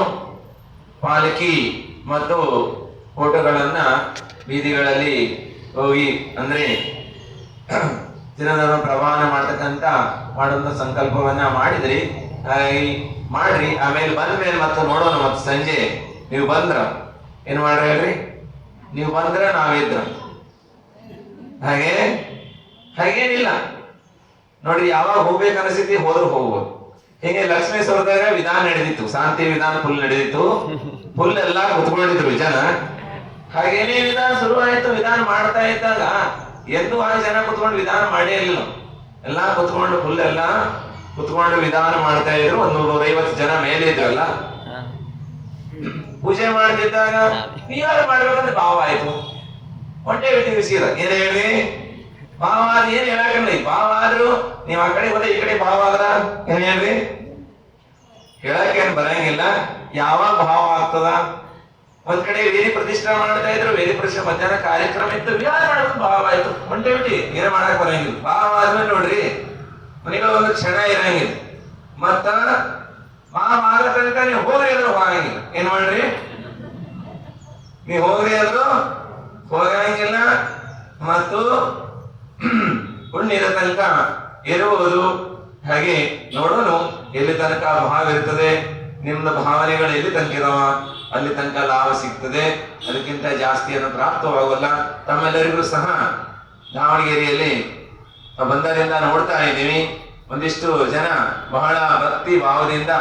Speaker 1: ಪಾಲಕಿ ಮತ್ತು ಫೋಟೋಗಳನ್ನ ಬೀದಿಗಳಲ್ಲಿ ಹೋಗಿ ಅಂದ್ರೆ ದಿನಧರ್ಮ ಪ್ರಭಾವನೆ ಮಾಡ್ತಕ್ಕಂತ ಮಾಡುವಂತ ಸಂಕಲ್ಪವನ್ನ ಮಾಡಿದ್ರಿ. ಹಾಗಾಗಿ ಮಾಡ್ರಿ. ಆಮೇಲೆ ಬಂದ ಮೇಲೆ ಮತ್ತೆ ನೋಡೋಣ. ಮತ್ತೆ ಸಂಜೆ ನೀವು ಬಂದ್ರ ಏನ್ ಮಾಡ್ರಿ ಹೇಳ್ರಿ, ನೀವು ಬಂದ್ರ ನಾವಿದ್ರ ಹಾಗೇನಿಲ್ಲ ನೋಡ್ರಿ. ಯಾವಾಗ ಹೋಗ್ಬೇಕು ಅನಿಸಿತಿ ಹೋದ್ರು ಹೋಗ್ಬೋದು. ಹೀಗೆ ಲಕ್ಷ್ಮೇಶ್ವರದಾಗ ವಿಧಾನ ನಡೆದಿತ್ತು, ಶಾಂತಿ ವಿಧಾನ ಫುಲ್ ನಡೆದಿತ್ತು. ಫುಲ್ ಎಲ್ಲಾ ಕುತ್ಕೊಂಡಿದ್ರು ಜನ. ಹಾಗೇನೇ ವಿಧಾನ ಶುರು ಆಯ್ತು. ವಿಧಾನ ಮಾಡ್ತಾ ಇದ್ದಾಗ ಎಂದು 6 ಜನ ಕುತ್ಕೊಂಡು ವಿಧಾನ ಮಾಡೇ ಇಲ್ಲ. ಎಲ್ಲಾ ಕುತ್ಕೊಂಡು ಫುಲ್ ಎಲ್ಲ ಕುತ್ಕೊಂಡು ವಿಧಾನ ಮಾಡ್ತಾ ಇದ್ರು. 150 ಜನ ಮೇಲೆ ಇದ್ರಲ್ಲ. ಪೂಜೆ ಮಾಡ್ತಿದ್ದಾಗ ನೀವ್ಯಾರು ಮಾಡ್ಬೇಕಂದ್ರೆ ಭಾವ ಆಯ್ತು. ಹೊಟ್ಟೆ ಬಿಟ್ಟಿವಿ ಸೀದ. ಏನ್ ಹೇಳಿ ಭಾವ ಆದ ಏನ್ ಹೇಳಕಲ್ಲ. ಭಾವ ಆದ್ರು ನೀವ್ ಆ ಕಡೆ ಹೋದ ಈ ಕಡೆ ಭಾವ ಆದ್ರ ಏನ್ ಹೇಳ್ರಿ, ಹೇಳಕ್ಕೇನ್ ಬರಂಗಿಲ್ಲ. ಯಾವಾಗ ಭಾವ ಆಗ್ತದ? ಒಂದ್ ಕಡೆ ವೇದಿ ಪ್ರತಿಷ್ಠಾ ಮಾಡ್ತಾ ಇದ್ರು. ವೇದಿ ಪ್ರತಿಷ್ಠಾ ಮಧ್ಯಾಹ್ನ ಕಾರ್ಯಕ್ರಮ ಇತ್ತು. ವಿಹಾರ ಮಾಡೋದು ಭಾವ ಆಯ್ತು. ಹೊಂಟೆ ಬಿಟ್ಟಿ ಏನ್ ಮಾಡಕ್ ಬರಂಗಿಲ್ಲ. ಭಾವ ಆದ್ಮೇಲೆ ನೋಡ್ರಿ ಮನೆಗಳ ಒಂದು ಕ್ಷಣ ಇರಂಗಿಲ್ಲ. ಮತ್ತ ಭಾವ ಆಗ ತನಕ ನೀವು ಹೋಗ್ರಿ ಅಂದ್ರೆ ಹೋಗಂಗಿಲ್ಲ. ಏನ್ ಮಾಡ್ರಿ ನೀವು ಹೋಗ್ರಿ ಅಂದ್ರು ಹೋಗಂಗಿಲ್ಲ, ಮತ್ತು ಹುಣ್ಣಿನ ತನಕ ಇರುವುದು. ಹಾಗೆ ನೋಡೋಣ ಎಲ್ಲಿ ತನಕ ಭಾವ ಇರ್ತದೆ, ನಿಮ್ಮ ಭಾವನೆಗಳು ಎಲ್ಲಿ ತನಕ ಇದಾವ ಅಲ್ಲಿ ತನಕ ಲಾಭ ಸಿಗ್ತದೆ. ಅದಕ್ಕಿಂತ ಜಾಸ್ತಿಯನ್ನು ಪ್ರಾಪ್ತವಾಗಲ್ಲ. ತಮ್ಮೆಲ್ಲರಿಗೂ ಸಹ ದಾವಣಗೆರೆಯಲ್ಲಿ ಬಂದರಿಂದ ನೋಡ್ತಾ ಇದ್ದೀವಿ, ಒಂದಿಷ್ಟು ಜನ ಬಹಳ ಭಕ್ತಿ ಭಾವದಿಂದ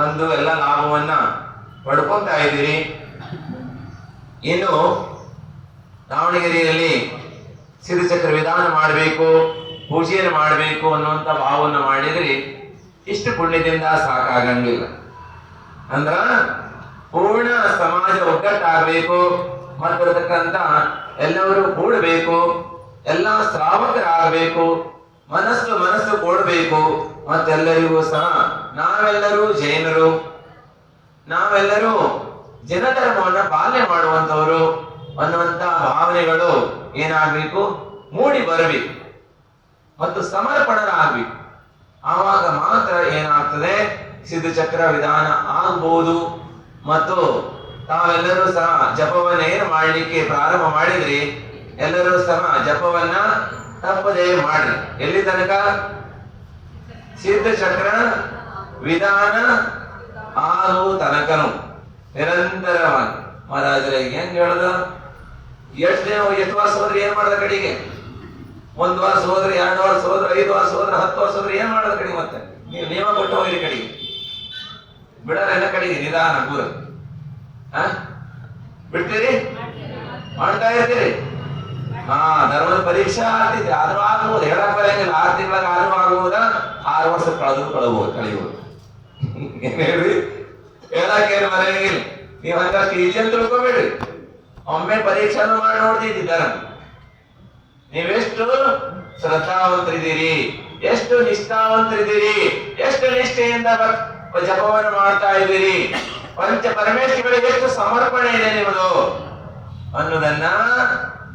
Speaker 1: ಒಂದು ಎಲ್ಲ ಲಾಭವನ್ನ ಪಡ್ಕೊಂತಾ ಇದ್ದೀರಿ. ಇನ್ನು ದಾವಣಗೆರೆಯಲ್ಲಿ ಸಿರಿಚಕ್ರ ವಿಧಾನ ಮಾಡಬೇಕು, ಪೂಜೆಯನ್ನು ಮಾಡಬೇಕು ಅನ್ನುವಂಥ ಭಾವವನ್ನು ಮಾಡಿದ್ರೆ ಇಷ್ಟು ಪುಣ್ಯದಿಂದ ಸಾಕಾಗಂಗಿಲ್ಲ. ಅಂದ್ರ ಪೂರ್ಣ ಸಮಾಜ ಒಗ್ಗಟ್ಟಾಗಬೇಕು, ಮತ್ತಿರತಕ್ಕಂಥ ಎಲ್ಲರೂ ಕೂಡಬೇಕು, ಎಲ್ಲ ಶ್ರಾವಕರಾಗಬೇಕು, ಮನಸ್ಸು ಕೊಡಬೇಕು. ಮತ್ತೆಲ್ಲರಿಗೂ ಸಹ ನಾವೆಲ್ಲರೂ ಜೈನರು, ನಾವೆಲ್ಲರೂ ಜನಧರ್ಮವನ್ನ ಪಾಲನೆ ಮಾಡುವಂತವರು ಅನ್ನುವಂತ ಭಾವನೆಗಳು ಏನಾಗಬೇಕು, ಮೂಡಿ ಬರಬೇಕು ಮತ್ತು ಸಮರ್ಪಣರಾಗಬೇಕು. ಆವಾಗ ಮಾತ್ರ ಏನಾಗ್ತದೆ, ಸಿದ್ಧಚಕ್ರ ವಿಧಾನ ಆಗ್ಬಹುದು. ಮತ್ತು ತಾವೆಲ್ಲರೂ ಸಹ ಜಪವನ್ನ ಏನು ಮಾಡಲಿಕ್ಕೆ ಪ್ರಾರಂಭ ಮಾಡಿದ್ರಿ, ಎಲ್ಲರೂ ಸಹ ಜಪವನ್ನ ತಪ್ಪದೇ ಮಾಡ್ರಿ. ಎಲ್ಲಿ ತನಕ? ಸಿದ್ಧಚಕ್ರ ವಿಧಾನ ಆಗು ತನಕನು ನಿರಂತರವಾಗಿ. ಮಹಾರಾಜರ ಹೆಂಗ್ ಹೇಳ್ದ, ಎಷ್ಟು ವರ್ಷ ಹೋದ್ರೆ ಏನ್ ಮಾಡದ ಕಡೆಗೆ? 1 ವರ್ಷ ಹೋದ್ರೆ, 2 ವರ್ಷ ಹೋದ್ರೆ, 5 ವರ್ಷ ಹೋದ್ರೆ, 10 ವರ್ಷ ಹೋದ್ರೆ ಏನ್ ಮಾಡದ ಕಡೆಗೆ? ಮತ್ತೆ ನೀವು ನಿಯಮ ಕೊಟ್ಟು ಹೋಗಿರಿ ಕಡೆಗೆ, ಬಿಡಲ್ಲ ಕಡೆಗೆ ನಿಧಾನ ಪೂರ ಬಿಡ್ತೀರಿ, ಮಾಡ್ತಾ ಇರ್ತೀರಿ. ಧರ್ಮದ ಪರೀಕ್ಷೆ ಆಗ್ತಿದ್ರಿ, ಆದ್ರೂ ಆಗ್ಬಹುದು, ಹೇಳಕ್ ಬರಂಗಿಲ್ಲ. 6 ತಿಂಗಳಾಗ ಆದ್ರೂ ಆಗ್ಬಹುದ, 6 ವರ್ಷ ಕಳೆಯುವುದು. ಏನ್ ಹೇಳ್ರಿ, ಹೇಳಕ್ ಏನು ಬರಂಗಿಲ್ಲ. ನೀವ್ ಹಂಗಷ್ಟು ಈಜಿ ಅಂತ ತಿಳ್ಕೊಬೇಡ್ರಿ. ಒಮ್ಮೆ ಪರೀಕ್ಷೆನೂ ಮಾಡಿ ನೋಡ್ತಿದ್ದೀರ, ನೀವೆಷ್ಟು ಶ್ರದ್ಧಾವಂತರಿದ್ದೀರಿ, ಎಷ್ಟು ನಿಷ್ಠಾವಂತರಿದ್ದೀರಿ, ಎಷ್ಟು ನಿಷ್ಠೆಯಿಂದ ಜಪವನ್ನು ಮಾಡ್ತಾ ಇದ್ದೀರಿ, ಪಂಚ ಪರಮೇಶ್ವರಿಗೆ ಎಷ್ಟು ಸಮರ್ಪಣೆ ಇದೆ ನಿಮ್ಮದು ಅನ್ನೋದನ್ನ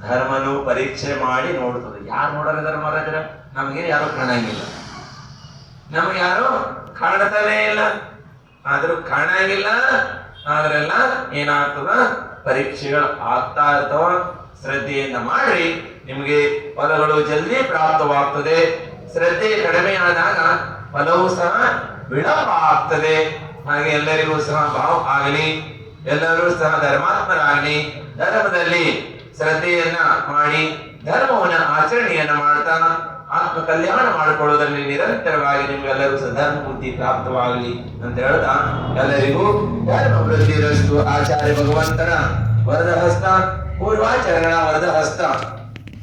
Speaker 1: ಧರ್ಮನು ಪರೀಕ್ಷೆ ಮಾಡಿ ನೋಡ್ತದೆ. ಯಾರು ನೋಡಲ್ಲ ಧರ್ಮರಾಜರ? ನಮಗೆ ಯಾರು ಕಾಣಂಗಿಲ್ಲ, ನಮಗೆ ಯಾರು ಕಾಣ್ತಾನೆ ಇಲ್ಲ. ಆದ್ರೂ ಕಾಣಂಗಿಲ್ಲ, ಆದ್ರೆಲ್ಲ ಏನಾಗ್ತದ, ಪರೀಕ್ಷೆಗಳು ಆಗ್ತಾ ಇರ್ತಾವ. ಶ್ರದ್ಧೆಯಿಂದ ಮಾಡ್ರಿ, ನಿಮಗೆ ಫಲಗಳು ಜಲ್ದಿ ಪ್ರಾಪ್ತವಾಗ್ತದೆ. ಶ್ರದ್ಧೆ ಕಡಿಮೆಯಾದಾಗ ಫಲವೂ ಸಹ ವಿಳಂಬ ಆಗ್ತದೆ. ಹಾಗೆ ಎಲ್ಲರಿಗೂ ಸಹ ಭಾವ ಆಗಲಿ, ಎಲ್ಲರೂ ಸಹ ಧರ್ಮಾತ್ಮರಾಗಲಿ, ಧರ್ಮದಲ್ಲಿ ಶ್ರದ್ಧೆಯನ್ನ ಮಾಡಿ ಧರ್ಮವನ್ನ ಆಚರಣೆಯನ್ನ ಮಾಡ್ತಾ ಆತ್ಮ ಕಲ್ಯಾಣ ಮಾಡಿಕೊಳ್ಳುವುದರಲ್ಲಿ ನಿರಂತರವಾಗಿ ನಿಮ್ಗೆಲ್ಲರೂ ಸಹ ಧರ್ಮ ಬುದ್ಧಿ ಪ್ರಾಪ್ತವಾಗಲಿ ಅಂತ ಹೇಳ್ತಾ ಎಲ್ಲರಿಗೂ ಧರ್ಮ ವೃದ್ಧಿರಸ್ತು. ಆಚಾರ್ಯ ಭಗವಂತನ ವರದ ಹಸ್ತ, ಪೂರ್ವಾಚರಣಾ ವರದ ಹಸ್ತ.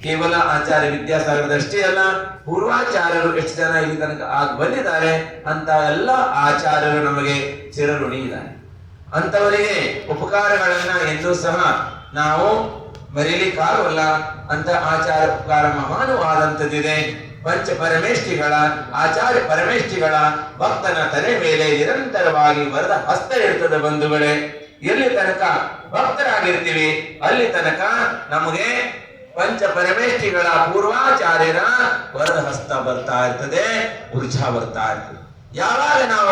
Speaker 1: ಕೇವಲ ಆಚಾರ್ಯ ವಿದ್ಯಾಸಾಗರದಷ್ಟೇ ಅಲ್ಲ, ಪೂರ್ವಾಚಾರ್ಯರು ಎಷ್ಟು ಜನ ಇಲ್ಲಿ ತನಕ ಆಗಿ ಬಂದಿದ್ದಾರೆ ಅಂತ ಎಲ್ಲ ಆಚಾರ್ಯರು ನಮಗೆ ಚಿರಋಣಿ ಇದ್ದಾರೆ. ಅಂತವರಿಗೆ ಉಪಕಾರಗಳನ್ನ ಎಂದೂ ಸಹ ನಾವು ಮರೀಲಿಕ್ಕಾಗಲ್ಲ. ಅಂತ ಆಚಾರ್ಯ ಉಪಕಾರ ಮಹಾನುವಾದಂಥದ್ದಿದೆ. ಪಂಚ ಪರಮೇಷ್ಠಿಗಳ, ಆಚಾರ್ಯ ಪರಮೇಷ್ಠಿಗಳ ಭಕ್ತನ ತಲೆ ಮೇಲೆ ನಿರಂತರವಾಗಿ ವರದ ಹಸ್ತ ಇರ್ತದೆ. ಬಂಧುಗಳೇ, ಎಲ್ಲಿ ತನಕ ಭಕ್ತರಾಗಿರ್ತೀವಿ ಅಲ್ಲಿ ತನಕ ನಮಗೆ ಪಂಚ ಪರಮೇಷ್ಠಿಗಳ ಪೂರ್ವಾಚಾರ್ಯರ ವರದ ಹಸ್ತ ಬರ್ತಾ ಇರ್ತದೆ, ಊರ್ಜಾ ಬರ್ತಾ ಇರ್ತದೆ. ಯಾವಾಗ ನಾವು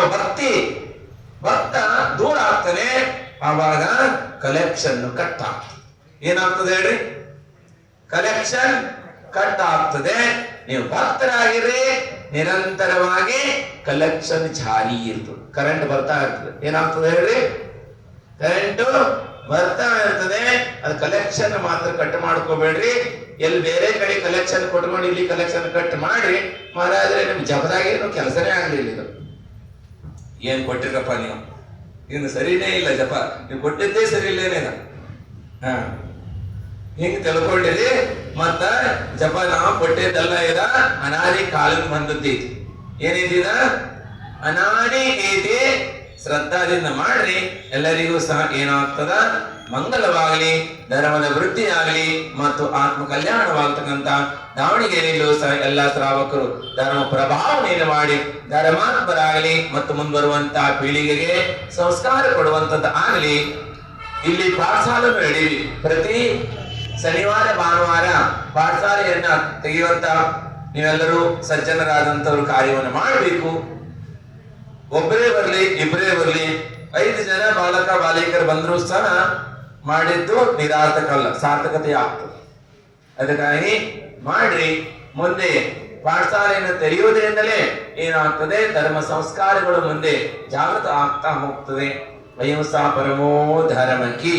Speaker 1: ಭಕ್ತ ದೂರ ಆಗ್ತಾನೆ, ಆವಾಗ ಕಲೆಕ್ಷನ್ ಕಟ್ ಆಗ್ತದೆ. ಏನಾಗ್ತದೆ ಹೇಳ್ರಿ? ಕಲೆಕ್ಷನ್ ಕಟ್ ಆಗ್ತದೆ. ನೀವು ಭಕ್ತರಾಗಿರ್ರಿ, ನಿರಂತರವಾಗಿ ಕಲೆಕ್ಷನ್ ಜಾರಿ ಇರ್ತದೆ. ಕರೆಂಟ್ ಬರ್ತಾ ಇರ್ತದೆ, ಏನಾಗ್ತದೆ ಹೇಳ್ರಿ? ಕರೆಂಟ್ ಬರ್ತಾ ಇರ್ತದೆ. ಅದು ಕಲೆಕ್ಷನ್ ಮಾತ್ರ ಕಟ್ ಮಾಡ್ಕೋಬೇಡ್ರಿ. ಎಲ್ಲಿ ಬೇರೆ ಕಡೆ ಕಲೆಕ್ಷನ್ ಕೊಟ್ಕೊಂಡು ಇಲ್ಲಿ ಕಲೆಕ್ಷನ್ ಕಟ್ ಮಾಡ್ರಿ. ಮಹಾರಾಜ್ರೆ, ನಿಮ್ ಜಪದಾಗ ಏನು ಕೆಲಸನೇ ಆಗ್ಲಿಲ್ಲ. ಇದು ಏನ್ ಕೊಟ್ಟಿರಪ್ಪ ನೀವು, ಇನ್ನು ಸರಿನೇ ಇಲ್ಲ ಜಪ, ನೀವು ಕೊಟ್ಟಿದ್ದೇ ಸರಿ ಇಲ್ಲೇನೇನ ಹಿಂಗ್ ತಿಳ್ಕೊಂಡಿರಿ. ಮತ್ತ ಜಪ ನಾವು ಕೊಟ್ಟಿದ್ದೆಲ್ಲ ಇದ ಅನಾದಿ ಕಾಲಕ್ಕೆ ಬಂದದ್ದೈತಿ. ಏನಿದ ಅನಾದಿ ಐತಿ. ಶ್ರದ್ಧಾದಿಂದ ಮಾಡ್ರಿ, ಎಲ್ಲರಿಗೂ ಸಹ ಏನಾಗ್ತದ, ಮಂಗಲವಾಗಲಿ, ಧರ್ಮದ ವೃದ್ಧಿ ಆಗಲಿ ಮತ್ತು ಆತ್ಮ ಕಲ್ಯಾಣವಾಗ್ತಕ್ಕಂಥ ದಾವಣಗೆರೆಯಲ್ಲೂ ಸಹ ಎಲ್ಲ ಶ್ರಾವಕರು ಧರ್ಮ ಪ್ರಭಾವನೆಯನ್ನು ಮಾಡಿ ಧರ್ಮಾತ್ಮರಾಗಲಿ ಮತ್ತು ಮುಂಬರುವಂತಹ ಪೀಳಿಗೆಗೆ ಸಂಸ್ಕಾರ ಕೊಡುವಂಥದ್ದು ಆಗಲಿ. ಇಲ್ಲಿ ಪಾಠಶಾಲೆ ನಡೀವಿ. ಪ್ರತಿ ಶನಿವಾರ ಭಾನುವಾರ ಪಾಠಶಾಲೆಯನ್ನ ತೆಗೆಯುವಂತ ನೀವೆಲ್ಲರೂ ಸಜ್ಜನರಾದಂಥವ್ರು ಕಾರ್ಯವನ್ನು ಮಾಡಬೇಕು. ಒಬ್ಬರೇ ಬರಲಿ, ಇಬ್ಬರೇ ಬರಲಿ, 5 ಜನ ಬಾಲಕ ಬಾಲಿಕರು ಬಂದರೂ ಸಹ ಮಾಡಿದ್ದು ನಿರಾರ್ಥಕ ಅಲ್ಲ, ಸಾರ್ಥಕತೆ ಆಗ್ತದೆ. ಅದಕ್ಕಾಗಿ ಮಾಡ್ರಿ. ಮುಂದೆ ಪಾಠಶಾಲೆಯನ್ನು ತೆರೆಯುವುದರಿಂದಲೇ ಏನಾಗ್ತದೆ, ಧರ್ಮ ಸಂಸ್ಕಾರಗಳು ಮುಂದೆ ಜಾಗೃತ ಆಗ್ತಾ ಹೋಗ್ತದೆ. ಅಹಿಂಸಾ ಪರಮೋ ಧರ್ಮ ಕಿ